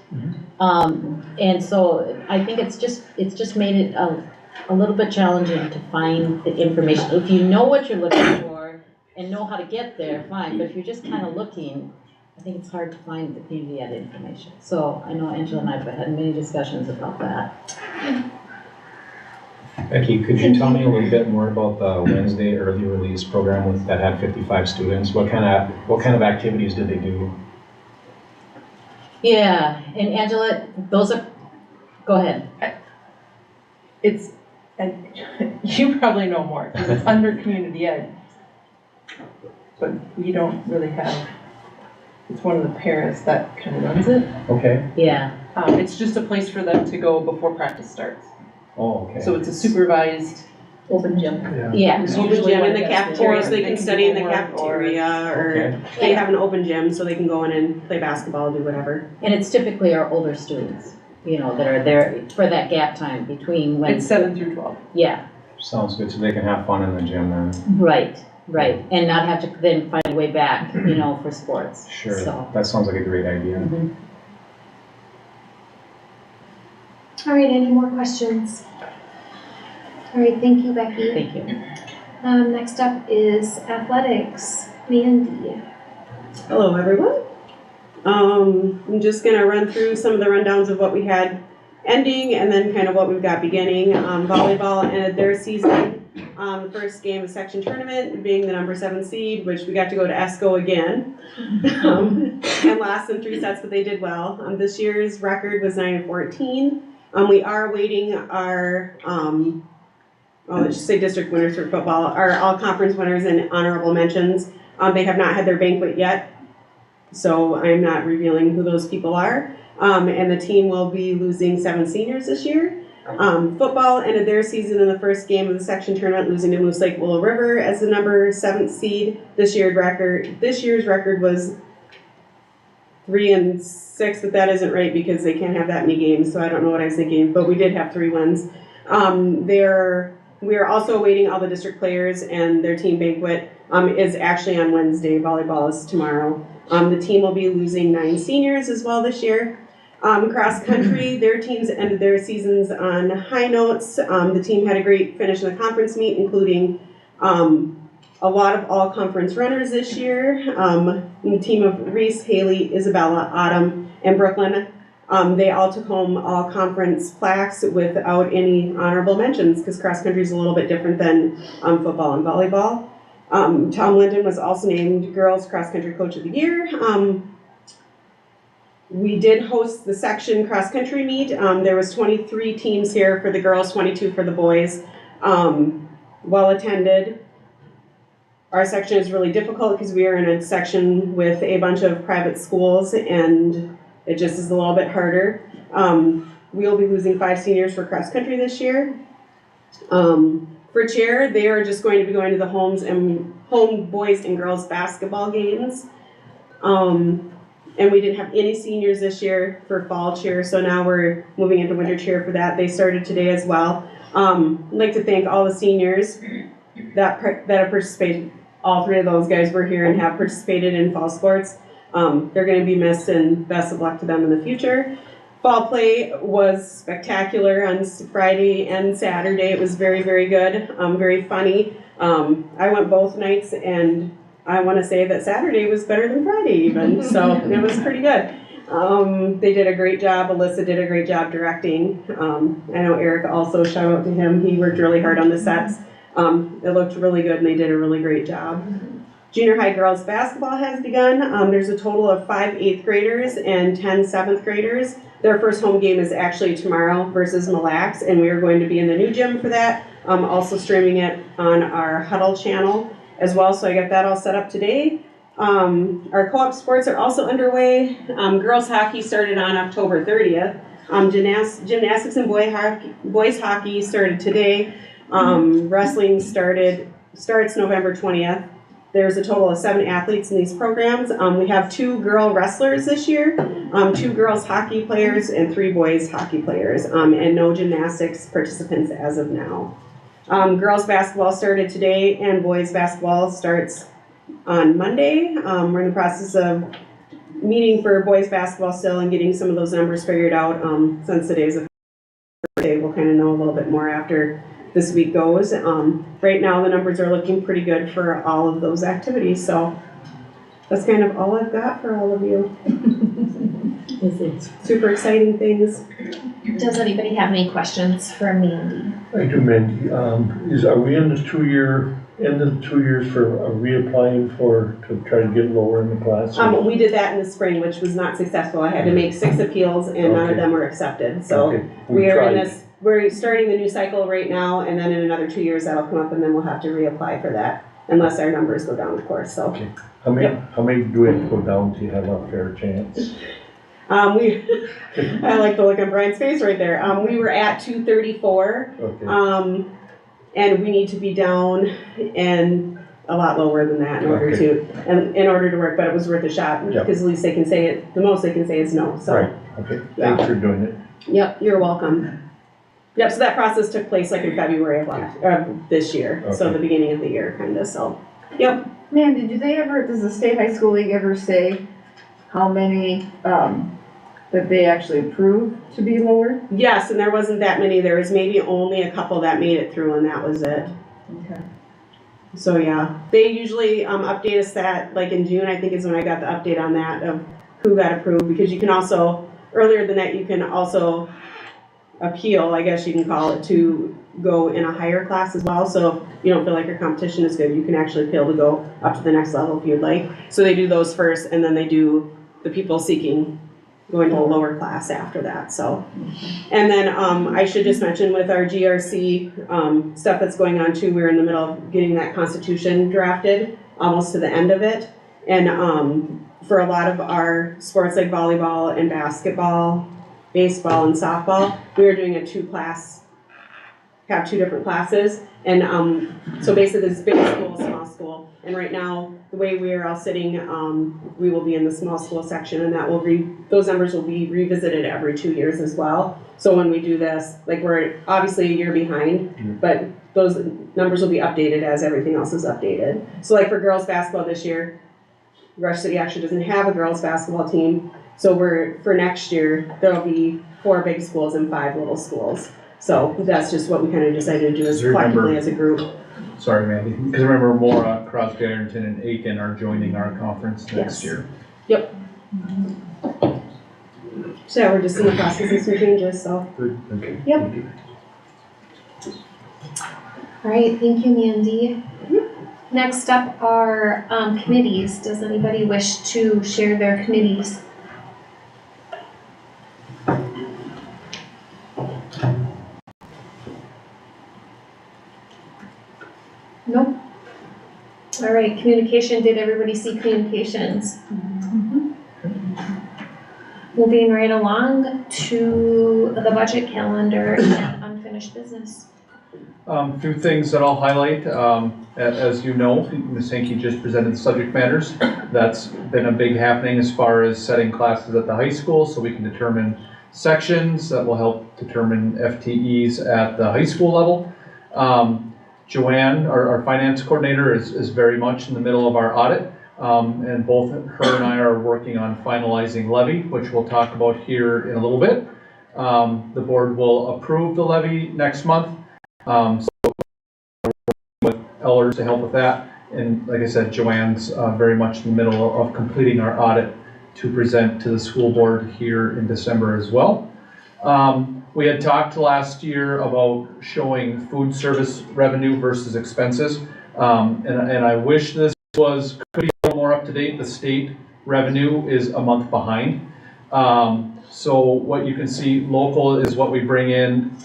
and so I think it's just made it a little bit challenging to find the information. If you know what you're looking for and know how to get there, fine, but if you're just kind of looking, I think it's hard to find the community ed information. So I know Angela and I have had many discussions about that. Becky, could you tell me a little bit more about the Wednesday early release program that had 55 students? What kind of activities did they do? Yeah, and Angela, go ahead. And you probably know more, because it's under community ed. But we don't really have, it's one of the paras that kind of runs it. Okay. Yeah. It's just a place for them to go before practice starts. Oh, okay. So it's a supervised. Open gym. Yeah. Open gym in the cafeteria, so they can study in the cafeteria, or they have an open gym, so they can go in and play basketball, do whatever. And it's typically our older students, you know, that are there for that gap time between when. It's 7 through 12. Yeah, Sounds good, so they can have fun in the gym then. right, and not have to then find a way back, you know, for sports. Sure, So. that sounds like a great idea. Mhm. All right, any more questions? All right, thank you, Becky. Thank you. Next up is athletics, Mandy. Hello, everyone. I'm just gonna run through some of the rundowns of what we had ending and then kind of what we've got beginning. Volleyball ended their season. The first game of section tournament being the number 7 seed, which we got to go to ESCO again. And lost in 3 sets, but they did well. This year's record was 9-14. We are awaiting our, let's just say district winners for football, our all-conference winners and honorable mentions. They have not had their banquet yet, so I'm not revealing who those people are. And the team will be losing 7 seniors this year. Football ended their season in the first game of the section tournament, losing to Moose Lake Willow River as the number 7th seed. This year's record was 3-6, but that isn't right because they can't have that many games, so I don't know what I was thinking, but we did have 3 wins. We are also awaiting all the district players, and their team banquet is actually on Wednesday. Volleyball is tomorrow. The team will be losing 9 seniors as well this year. Cross country, their teams ended their seasons on high notes. The team had a great finish in the conference meet, including a lot of all-conference runners this year. The team of Reese, Haley, Isabella, Autumn, and Brooklyn. They all took home all-conference plaques without any honorable mentions because cross-country is a little bit different than football and volleyball. Tom Linden was also named Girls Cross-Country Coach of the Year. We did host the section cross-country meet. There was 23 teams here for the girls, 22 for the boys. Well attended. Our section is really difficult because we are in a section with a bunch of private schools and it just is a little bit harder. We'll be losing 5 seniors for cross country this year. For cheer, they are just going to be going to the home boys and girls basketball games. And we didn't have any seniors this year for fall cheer, so now we're moving into winter cheer for that. They started today as well. I'd like to thank all the seniors that have participated. All 3 of those guys were here and have participated in fall sports. They're going to be missed, and best of luck to them in the future. Fall play was spectacular on Friday and Saturday. It was very, very good, very funny. I went both nights, and I want to say that Saturday was better than Friday even, so it was pretty good. They did a great job. Alyssa did a great job directing. I know Eric also, shout out to him. He worked really hard on the sets. It looked really good, and they did a really great job. Junior high girls basketball has begun. There's a total of 5 8th graders and 10 7th graders. Their first home game is actually tomorrow versus Mille Lacs, and we are going to be in the new gym for that. Also streaming it on our Huddle channel as well, so I got that all set up today. Our co-op sports are also underway. Girls hockey started on October 30th. Gymnastics and boys hockey started today. Wrestling starts November 20th. There's a total of 7 athletes in these programs. We have 2 girl wrestlers this year, 2 girls hockey players, and 3 boys hockey players, and no gymnastics participants as of now. Girls basketball started today and boys basketball starts on Monday. We're in the process of meeting for boys basketball still and getting some of those numbers figured out. Since today's a Thursday, we'll kind of know a little bit more after this week goes. Right now the numbers are looking pretty good for all of those activities, so that's kind of all I've got for all of you. Super exciting things. Does anybody have any questions for Mandy? I do, Mandy. Are we in the end of the 2 years for reapplying to try to get lower in the class? We did that in the spring, which was not successful. I had to make 6 appeals and none of them were accepted. So we're starting the new cycle right now, and then in another 2 years that'll come up, and then we'll have to reapply for that, unless our numbers go down, of course. So. Okay. How many do we have to go down to have a fair chance? I like the look on Brian's face right there. We were at 234. Okay. And we need to be down and a lot lower than that in order to work, but it was worth a shot, because at least they can say it, the most they can say is no, so. Right, okay, thanks for doing it. Yep, you're welcome. Yep, so that process took place like in February of this year, so the beginning of the year, kinda, so, yep. Mandy, does the State High School League ever say how many, that they actually approved to be lowered? Yes, and there wasn't that many, there was maybe only a couple that made it through, and that was it. Okay. So yeah, they usually update us that, like in June, I think is when I got the update on that of who got approved, because you can also, earlier than that, you can also appeal, I guess you can call it, to go in a higher class as well. So if you don't feel like your competition is good, you can actually appeal to go up to the next level if you'd like. So they do those first, and then they do the people seeking going to a lower class after that, so. And then I should just mention with our GRC stuff that's going on too, we're in the middle of getting that constitution drafted, almost to the end of it. And for a lot of our sports like volleyball and basketball, baseball and softball, we are doing have 2 different classes. And so basically this big school, small school. And right now, the way we are all sitting, we will be in the small school section, and that will those numbers will be revisited every 2 years as well. So when we do this, like we're obviously a year behind, but those numbers will be updated as everything else is updated. So like for girls basketball this year, Rush City actually doesn't have a girls basketball team. So for next year, there'll be 4 big schools and 5 little schools. So that's just what we kind of decided to do as collectively as a group. Sorry, Mandy, because remember Mora, Crosby, Ironton, and Aiken are joining our conference next year. Yep. So yeah, we're just in the process of some changes, so. Good, okay. Yep. Thank you. All right, thank you, Mandy. Next up are committees. Does anybody wish to share their committees? Nope. All right, communication. Did everybody see communications? Moving right along to the budget calendar and unfinished business. Few things that I'll highlight. As you know, Ms. Hinckley just presented the subject matters. That's been a big happening as far as setting classes at the high school, so we can determine sections that will help determine FTEs at the high school level. Joanne, our finance coordinator, is very much in the middle of our audit. And both her and I are working on finalizing levy, which we'll talk about here in a little bit. The board will approve the levy next month. So with Ellers to help with that. And like I said, Joanne's very much in the middle of completing our audit to present to the school board here in December as well. We had talked last year about showing food service revenue versus expenses. And I wish this could be a little more up to date. The state revenue is a month behind. So what you can see local is what we bring in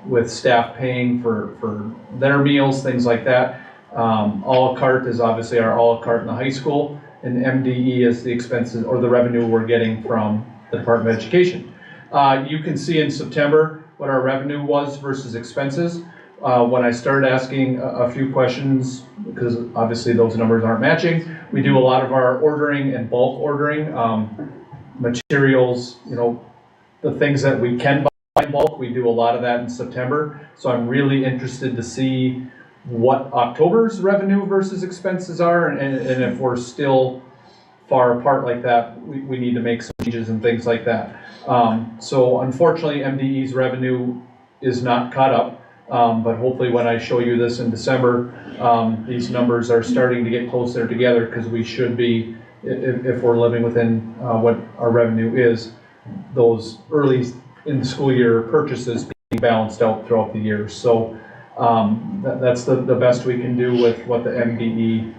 with staff paying for their meals, things like that. A la carte is obviously our a la carte in the high school, and MDE is the expenses or the revenue we're getting from the Department of Education. You can see in September what our revenue was versus expenses. When I started asking a few questions, because obviously those numbers aren't matching, we do a lot of our ordering and bulk ordering, materials, the things that we can buy in bulk. We do a lot of that in September. So I'm really interested to see what October's revenue versus expenses are, and if we're still far apart like that, we need to make some changes and things like that. So unfortunately, MDE's revenue is not caught up, but hopefully when I show you this in December, these numbers are starting to get closer together, because we should be, if we're living within what our revenue is, those early in the school year purchases being balanced out throughout the year. So that's the best we can do with what the MDE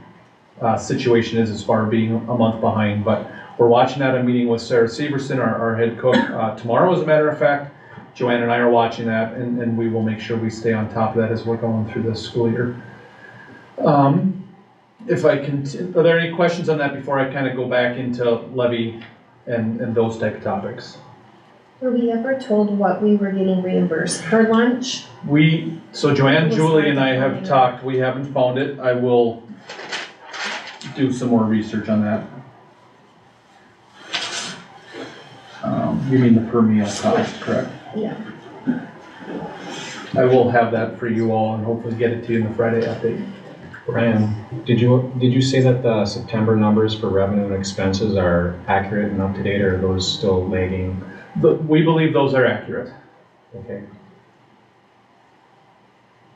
situation is as far as being a month behind. But we're watching that. I'm meeting with Sarah Severson, our head cook, tomorrow, as a matter of fact. Joanne and I are watching that, and we will make sure we stay on top of that as we're going through this school year. If I can, are there any questions on that before I kind of go back into levy and those type of topics? Were we ever told what we were getting reimbursed for lunch? So Joanne, Julie, and I have talked. We haven't found it. I will do some more research on that. You mean the per meal cost, correct? Yeah. I will have that for you all and hopefully get it to you in the Friday update. Ryan, did you say that the September numbers for revenue and expenses are accurate and up to date, or are those still lagging? We believe those are accurate. Okay.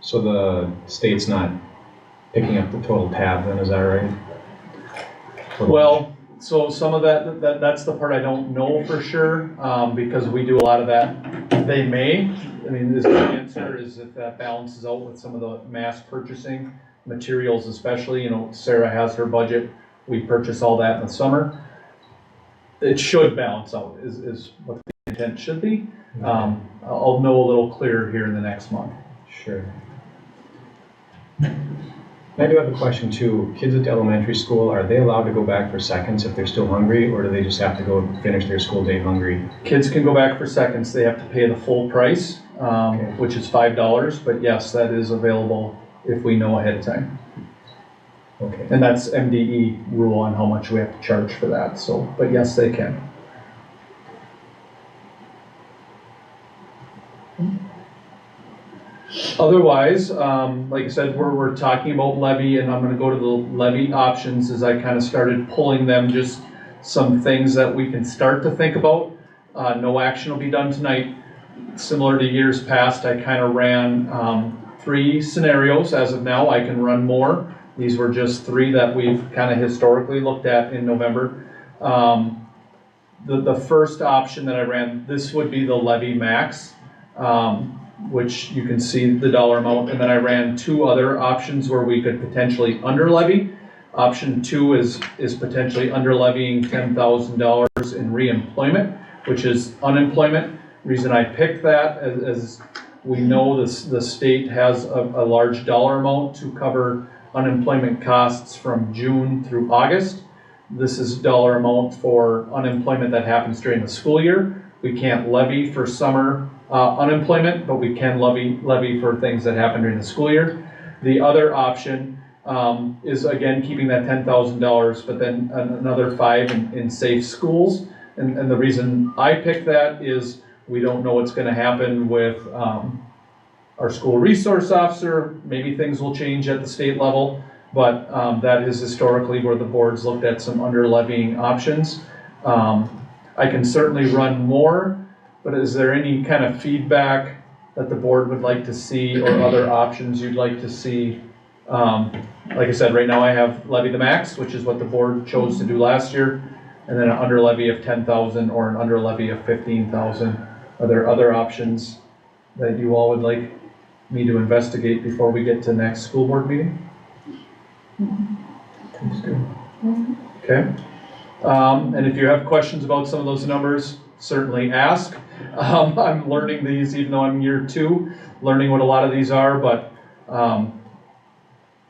So the state's not picking up the total tab then, is that right? Well, so some of that's the part I don't know for sure, because we do a lot of that. They may. I mean, this answer is if that balances out with some of the mass purchasing, materials especially. You know, Sarah has her budget. We purchase all that in the summer. It should balance out, is what the intent should be. I'll know a little clearer here in the next month. Sure. I do have a question too. Kids at the elementary school, are they allowed to go back for seconds if they're still hungry, or do they just have to go finish their school day hungry? Kids can go back for seconds. They have to pay the full price, which is $5, but yes, that is available if we know ahead of time. Okay. And that's MDE rule on how much we have to charge for that. So, but yes, they can. Otherwise, like I said, we're talking about levy, and I'm going to go to the levy options as I kind of started pulling them, just some things that we can start to think about. No action will be done tonight. Similar to years past, I kind of ran 3 scenarios. As of now, I can run more. These were just 3 that we've kind of historically looked at in November. The first option that I ran, this would be the levy max, which you can see the dollar amount, and then I ran 2 other options where we could potentially under levy. Option 2 is potentially under levying $10,000 in reemployment, which is unemployment. Reason I picked that as we know the state has a large dollar amount to cover unemployment costs from June through August. This is dollar amount for unemployment that happens during the school year. We can't levy for summer unemployment, but we can levy for things that happen during the school year. The other option is again keeping that $10,000, but then another 5 in safe schools. And the reason I picked that is we don't know what's going to happen with our school resource officer. Maybe things will change at the state level, but that is historically where the board's looked at some under levying options. I can certainly run more, but is there any kind of feedback that the board would like to see, or other options you'd like to see? Like I said, right now I have levy the max, which is what the board chose to do last year, and then an under levy of $10,000 or an under levy of $15,000. Are there other options that you all would like me to investigate before we get to next school board meeting? That's good. Okay. And if you have questions about some of those numbers, certainly ask. I'm learning these, even though I'm year 2, learning what a lot of these are, but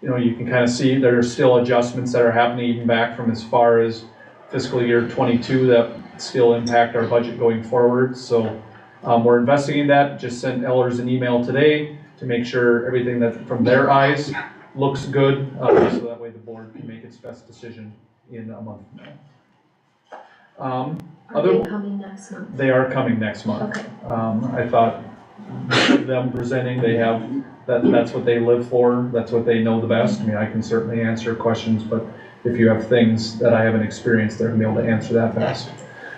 you know, you can kind of see there are still adjustments that are happening even back from as far as fiscal year 22 that still impact our budget going forward. So we're investigating that. Just sent Ellers an email today to make sure everything that from their eyes looks good, so that way the board can make its best decision in a month from now. Are Other- they coming next month? They are coming next month. Okay. I thought them presenting, they have, that's what they live for, that's what they know the best. I mean, I can certainly answer questions, but if you have things that I haven't experienced, they're gonna be able to answer that best.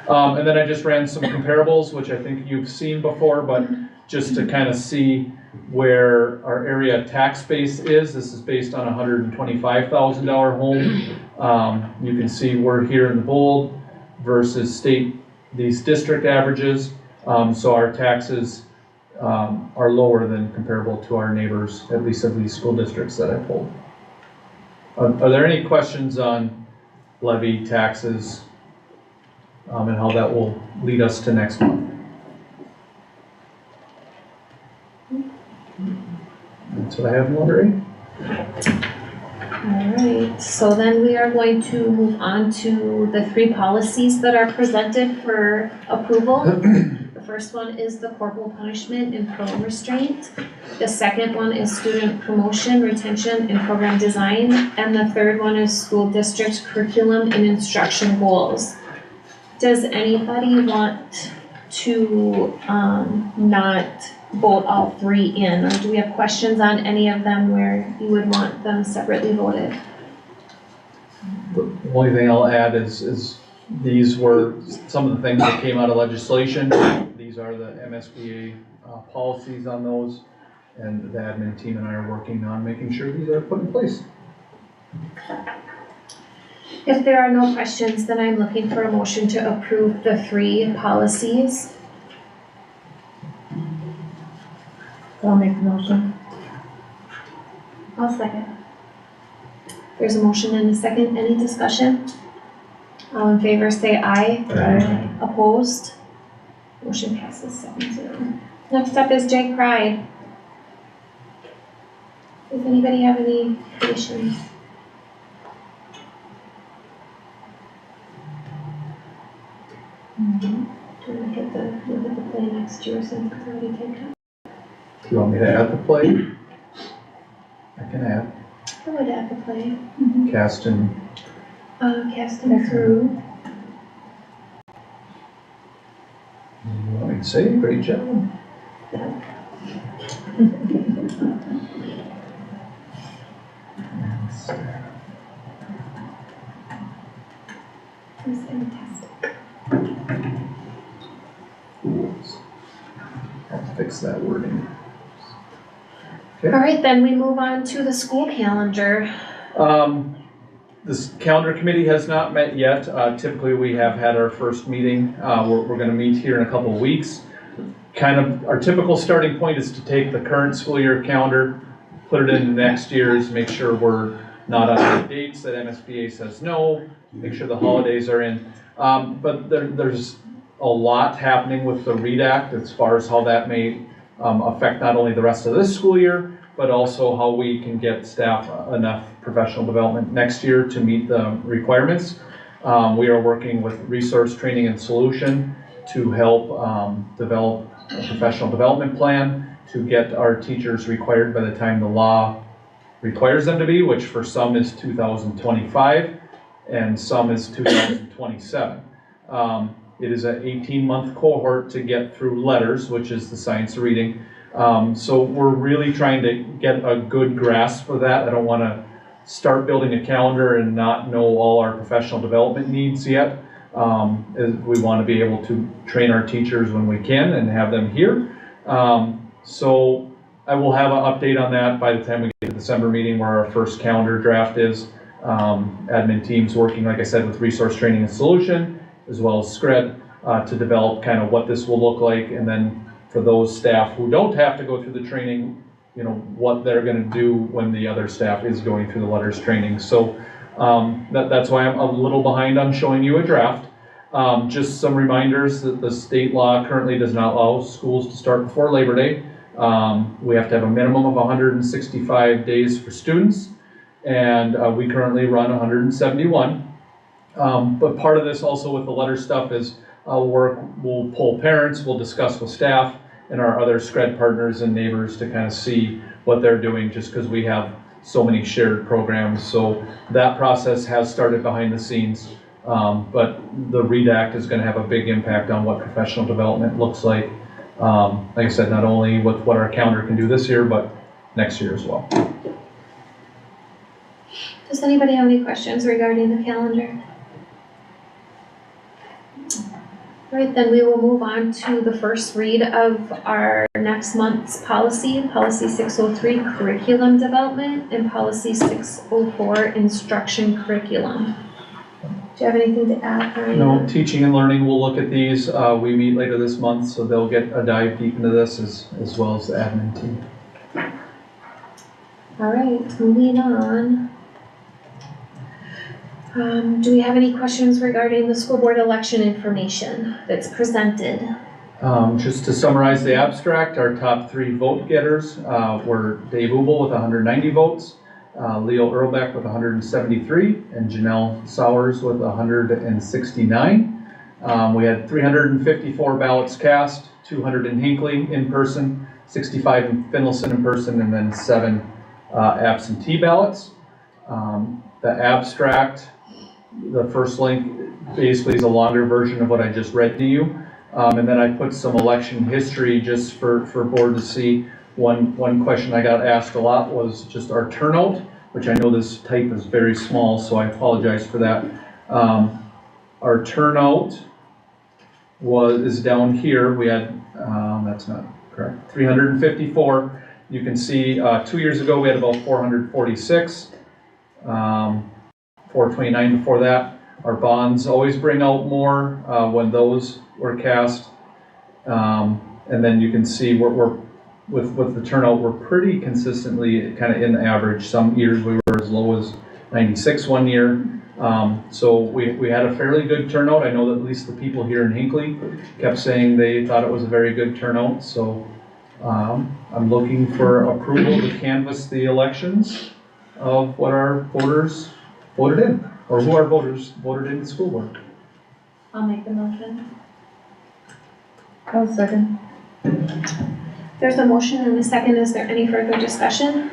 And then I just ran some comparables, which I think you've seen before, but just to kind of see where our area tax base is. This is based on a $125,000 home. You can see we're here in the bold versus these district averages. So our taxes are lower than comparable to our neighbors, at least of these school districts that I pulled. Are there any questions on levy taxes and how that will lead us to next month? That's what I have, Lori. Alright, so then we are going to move on to the 3 policies that are presented for approval. The first one is the corporal punishment and program restraint. The second one is student promotion, retention, and program design. And the third one is school district curriculum and instruction goals. Does anybody want to not vote all 3 in, or do we have questions on any of them where you would want them separately voted? The only thing I'll add is these were some of the things that came out of legislation. These are the MSBA policies on those, and the admin team and I are working on making sure these are put in place. If there are no questions, then I'm looking for a motion to approve the 3 policies. I'll make the motion. I'll second. There's a motion and a second. Any discussion? All in favor say aye. Aye. Opposed? Motion passes 7-0. Next up is J. Pride. Does anybody have any questions? Do you want to hit the play next year since it's already taken? Do you want me to add the play? I can add. I would add the play. Cast and Cast and crew. you want me to say great job? It was fantastic. I'll fix that wording. All right, then we move on to the school calendar. This calendar committee has not met yet. Typically, we have had our first meeting. We're going to meet here in a couple of weeks. Kind of our typical starting point is to take the current school year calendar, put it in next year's, make sure we're not on the dates that MSBA says no, make sure the holidays are in. But there's a lot happening with the READ Act as far as how that may affect not only the rest of this school year, but also how we can get staff enough professional development next year to meet the requirements. We are working with Resource Training and Solution to help develop a professional development plan to get our teachers required by the time the law requires them to be, which for some is 2025 and some is 2027. It is an 18-month cohort to get through letters, which is the science of reading. So we're really trying to get a good grasp of that. I don't want to start building a calendar and not know all our professional development needs yet. We want to be able to train our teachers when we can and have them here. So I will have an update on that by the time we get to the December meeting where our first calendar draft is. Admin team's working, like I said, with Resource Training and Solution, as well as SCRED, to develop kind of what this will look like, and then for those staff who don't have to go through the training, you know, what they're going to do when the other staff is going through the letters training. So that's why I'm a little behind on showing you a draft. Just some reminders that the state law currently does not allow schools to start before Labor Day. We have to have a minimum of 165 days for students, and we currently run 171. But part of this also with the letter stuff is we'll poll parents, we'll discuss with staff and our other SCRED partners and neighbors to kind of see what they're doing, just because we have so many shared programs. So that process has started behind the scenes. But the READ Act is gonna have a big impact on what professional development looks like. Like I said, not only with what our calendar can do this year, but next year as well. Does anybody have any questions regarding the calendar? All right, then we will move on to the first read of our next month's policy, Policy 603, Curriculum Development, and Policy 604, Instruction Curriculum. Do you have anything to add, Ryan? No, teaching and learning, we'll look at these. We meet later this month, so they'll get a dive deep into this as well as the admin team. All right, moving on. Do we have any questions regarding the school board election information that's presented? Just to summarize the abstract, our top 3 vote getters were Dave Ubel with 190 votes, Leo Earlbeck with 173, and Janelle Sowers with 169. We had 354 ballots cast, 200 in Hinckley in person, 65 in Finlayson in person, and then 7 absentee ballots. The abstract, the first link basically is a longer version of what I just read to you. And then I put some election history just for board to see. One question I got asked a lot was just our turnout, which I know this type is very small, so I apologize for that. Our turnout is down here. We had, that's not correct, 354. You can see 2 years ago we had about 446. 429 before that. Our bonds always bring out more when those were cast. And then you can see we're with the turnout, we're pretty consistently kind of in the average. Some years we were as low as 96 one year. So we had a fairly good turnout. I know that at least the people here in Hinckley kept saying they thought it was a very good turnout. So I'm looking for approval to canvass the elections of what our voters voted in, or who our voters voted in the school board. I'll make the motion. I'll second. There's a motion and a second. Is there any further discussion?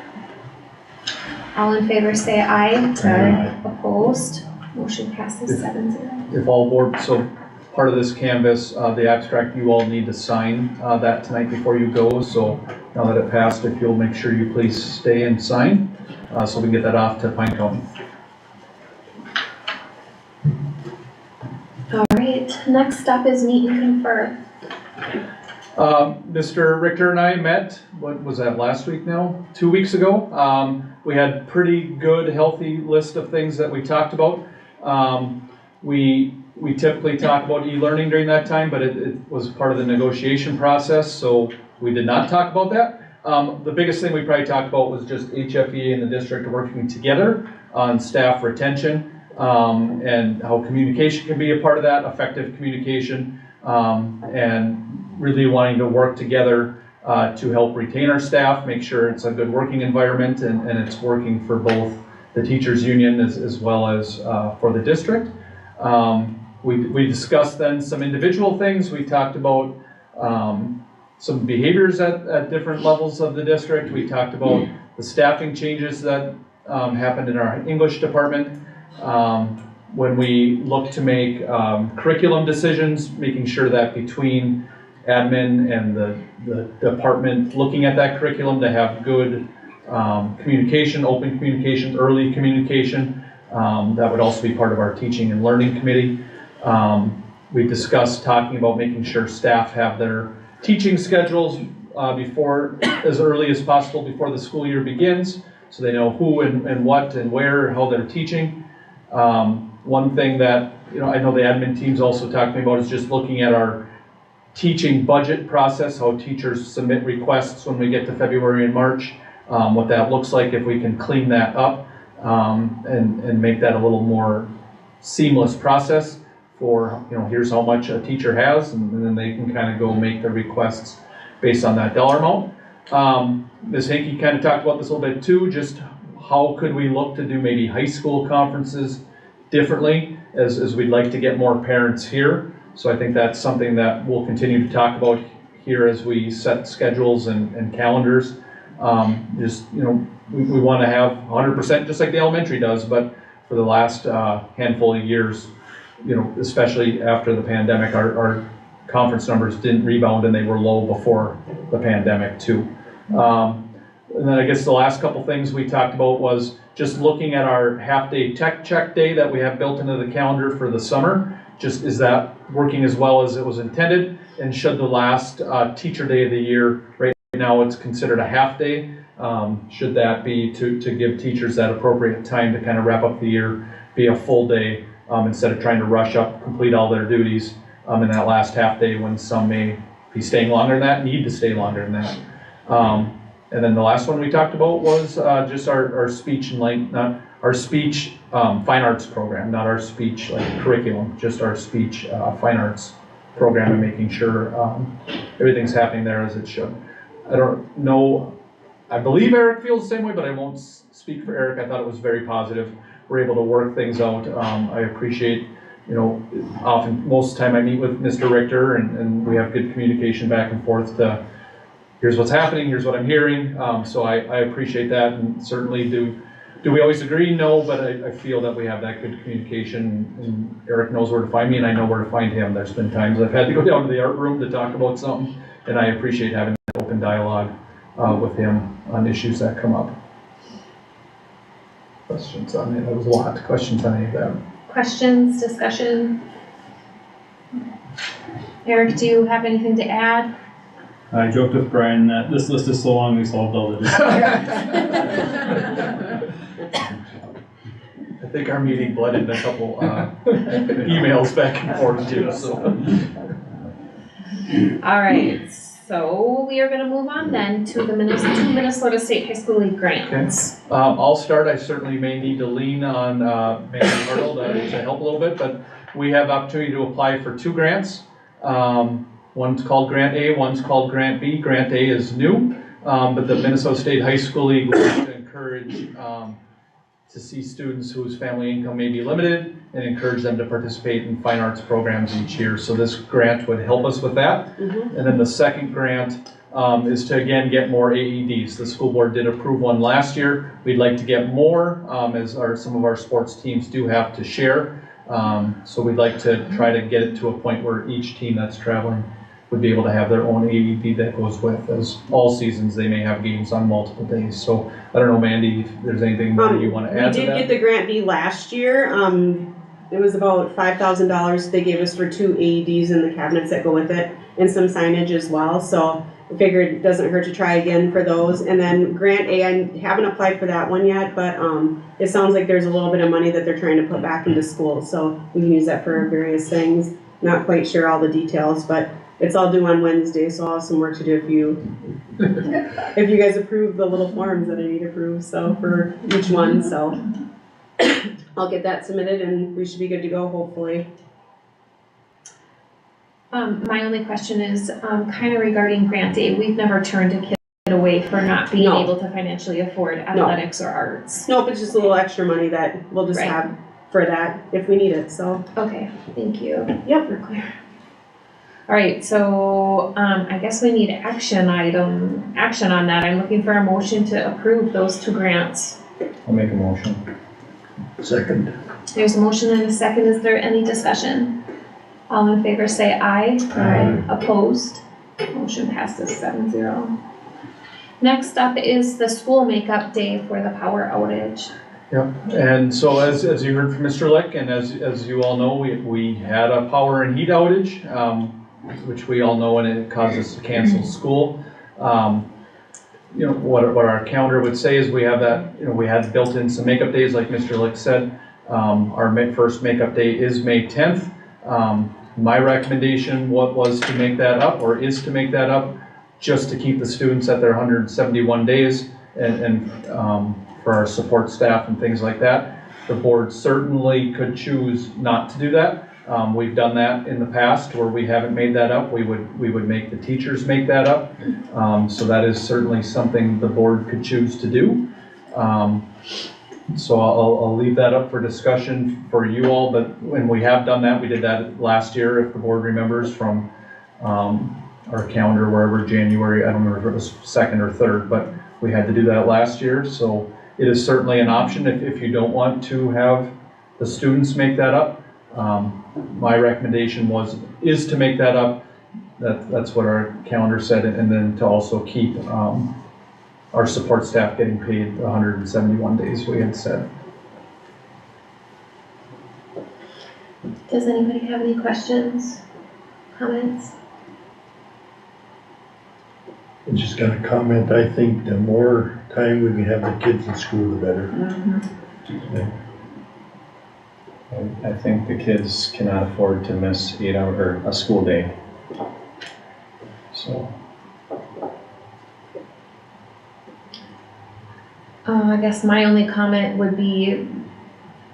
All in favor say aye. Aye. Opposed? Motion passes 7-0. If all board, so part of this canvas, the abstract, you all need to sign that tonight before you go. So now that it passed, if you'll make sure you please stay and sign, so we can get that off to Pine County. All right, next up is meet and confer. Mr. Richter and I met, what was that, last week now? 2 weeks ago. We had pretty good, healthy list of things that we talked about. We typically talk about e-learning during that time, but it was part of the negotiation process, so we did not talk about that. The biggest thing we probably talked about was just HFEA and the district working together on staff retention, and how communication can be a part of that, effective communication, and really wanting to work together to help retain our staff, make sure it's a good working environment, and it's working for both the teachers union as well as for the district. We discussed then some individual things. We talked about some behaviors at different levels of the district. We talked about the staffing changes that happened in our English department. When we look to make curriculum decisions, making sure that between admin and the department looking at that curriculum to have good communication, open communication, early communication. That would also be part of our teaching and learning committee. We discussed talking about making sure staff have their teaching schedules before, as early as possible before the school year begins, so they know who and what and where and how they're teaching. One thing that I know the admin team's also talking about is just looking at our teaching budget process, how teachers submit requests when we get to February and March, what that looks like, if we can clean that up and make that a little more seamless process for, here's how much a teacher has, and then they can kind of go make the requests based on that dollar amount. Ms. Hinckley kind of talked about this a little bit too, just how could we look to do maybe high school conferences differently, as we'd like to get more parents here. So I think that's something that we'll continue to talk about here as we set schedules and calendars. We want to have 100%, just like the elementary does, but for the last handful of years, especially after the pandemic, our conference numbers didn't rebound and they were low before the pandemic too. And then I guess the last couple things we talked about was just looking at our half-day tech check day that we have built into the calendar for the summer. Just is that working as well as it was intended? And should the last teacher day of the year, right now it's considered a half day, should that be to give teachers that appropriate time to kind of wrap up the year, be a full day instead of trying to rush up, complete all their duties in that last half day when some may be staying longer than that, need to stay longer than that. And then the last one we talked about was just our speech and our speech fine arts program, not our speech curriculum, just our speech fine arts program, and making sure everything's happening there as it should. I don't know, I believe Eric feels the same way, but I won't speak for Eric. I thought it was very positive. We're able to work things out. I appreciate, often, most of the time I meet with Mr. Richter and we have good communication back and forth to, here's what's happening, here's what I'm hearing. So I appreciate that, and certainly do we always agree? No, but I feel that we have that good communication, and Eric knows where to find me and I know where to find him. There's been times I've had to go down to the art room to talk about something, and I appreciate having that open dialogue with him on issues that come up. Questions on it? That was a lot of questions on any of that. Questions, discussion? Eric, do you have anything to add? I joked with Brian that this list is so long we solved all of it. I think our meeting blended a couple emails back and forth too. So. All right, so we are going to move on then to the Minnesota State High School League grants. Okay. I'll start. I certainly may need to lean on Mandy Arnold to help a little bit, but we have opportunity to apply for 2 grants. One's called Grant A, one's called Grant B. Grant A is new, but the Minnesota State High School League would like to encourage to see students whose family income may be limited and encourage them to participate in fine arts programs each year. So this grant would help us with that. Mm-hmm. And then the second grant is to again get more AEDs. The school board did approve one last year. We'd like to get more as some of our sports teams do have to share. So we'd like to try to get it to a point where each team that's traveling would be able to have their own AED that goes with, as all seasons they may have games on multiple days. So I don't know, Mandy, if there's anything more you want to add to that? We did get the Grant B last year. It was about $5,000 they gave us for 2 AEDs and the cabinets that go with it, and some signage as well. So I figured it doesn't hurt to try again for those. And then Grant A, I haven't applied for that one yet, but it sounds like there's a little bit of money that they're trying to put back into school. So we can use that for various things. Not quite sure all the details, but it's all due on Wednesday, so I'll have some work to do if you guys approve the little forms that I need approved, so for each one, so I'll get that submitted and we should be good to go, hopefully. My only question is kind of regarding Grant A. We've never turned a kid away for not being able to financially afford athletics or arts. Nope, it's just a little extra money that we'll just have for that if we need it, so. Okay, thank you. Yep. We're clear. All right, so I guess we need action on that. I'm looking for a motion to approve those 2 grants. I'll make a motion. Second. There's a motion and a second. Is there any discussion? All in favor say aye. Aye. Opposed? Motion passes 7-0. Next up is the school makeup day for the power outage. Yep, and so as you heard from Mr. Lick, and as you all know, we had a power and heat outage, which we all know, and it caused us to cancel school. What our calendar would say is we have that, we had built in some makeup days, like Mr. Lick said. Our first makeup day is May 10th. My recommendation was to make that up, or is to make that up, just to keep the students at their 171 days and for our support staff and things like that. The board certainly could choose not to do that. We've done that in the past where we haven't made that up. We would make the teachers make that up. So that is certainly something the board could choose to do. So I'll leave that up for discussion for you all, but when we have done that, we did that last year, if the board remembers, from our calendar, wherever January, I don't remember if it was 2nd or 3rd, but we had to do that last year. So it is certainly an option if you don't want to have the students make that up. My recommendation is to make that up. That's what our calendar said, and then to also keep, our support staff getting paid 171 days we had said. Does anybody have any questions, comments? I'm just gonna comment, I think the more time we can have the kids in school, the better. I think the kids cannot afford to miss 8 hours or a school day. So. I guess my only comment would be,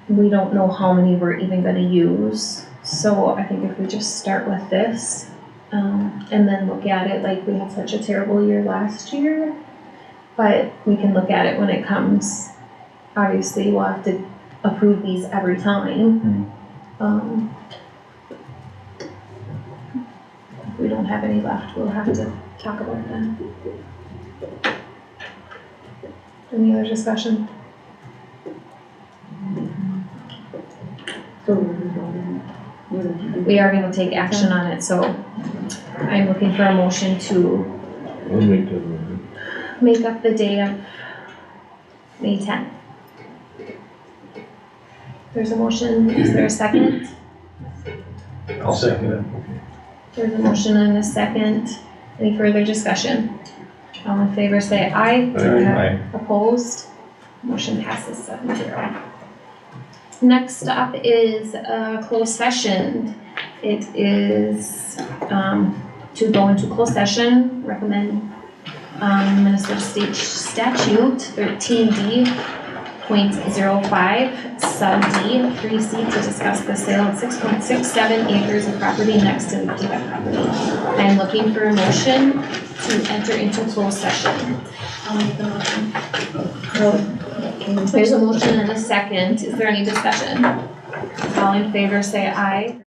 we don't know how many we're even gonna use. So I think if we just start with this, and then look at it, like we had such a terrible year last year, but we can look at it when it comes. Obviously, we'll have to approve these every time. If we don't have any left, we'll have to talk about them. Any other discussion? We are gonna take action on it, so I'm looking for a motion to I'll make that one. make up the day of May 10th. There's a motion, is there a second? I'll second it. There's a motion and a second. Any further discussion? All in favor say aye. Aye. Opposed? Motion passes 7-0. Next up is a closed session. It is to go into closed session, recommend Minnesota State Statute 13D.05 sub D 3C to discuss the sale of 6.67 acres of property next to the Kiva property. I am looking for a motion to enter into closed session. I'll make the motion. There's a motion and a second. Is there any discussion? All in favor say aye.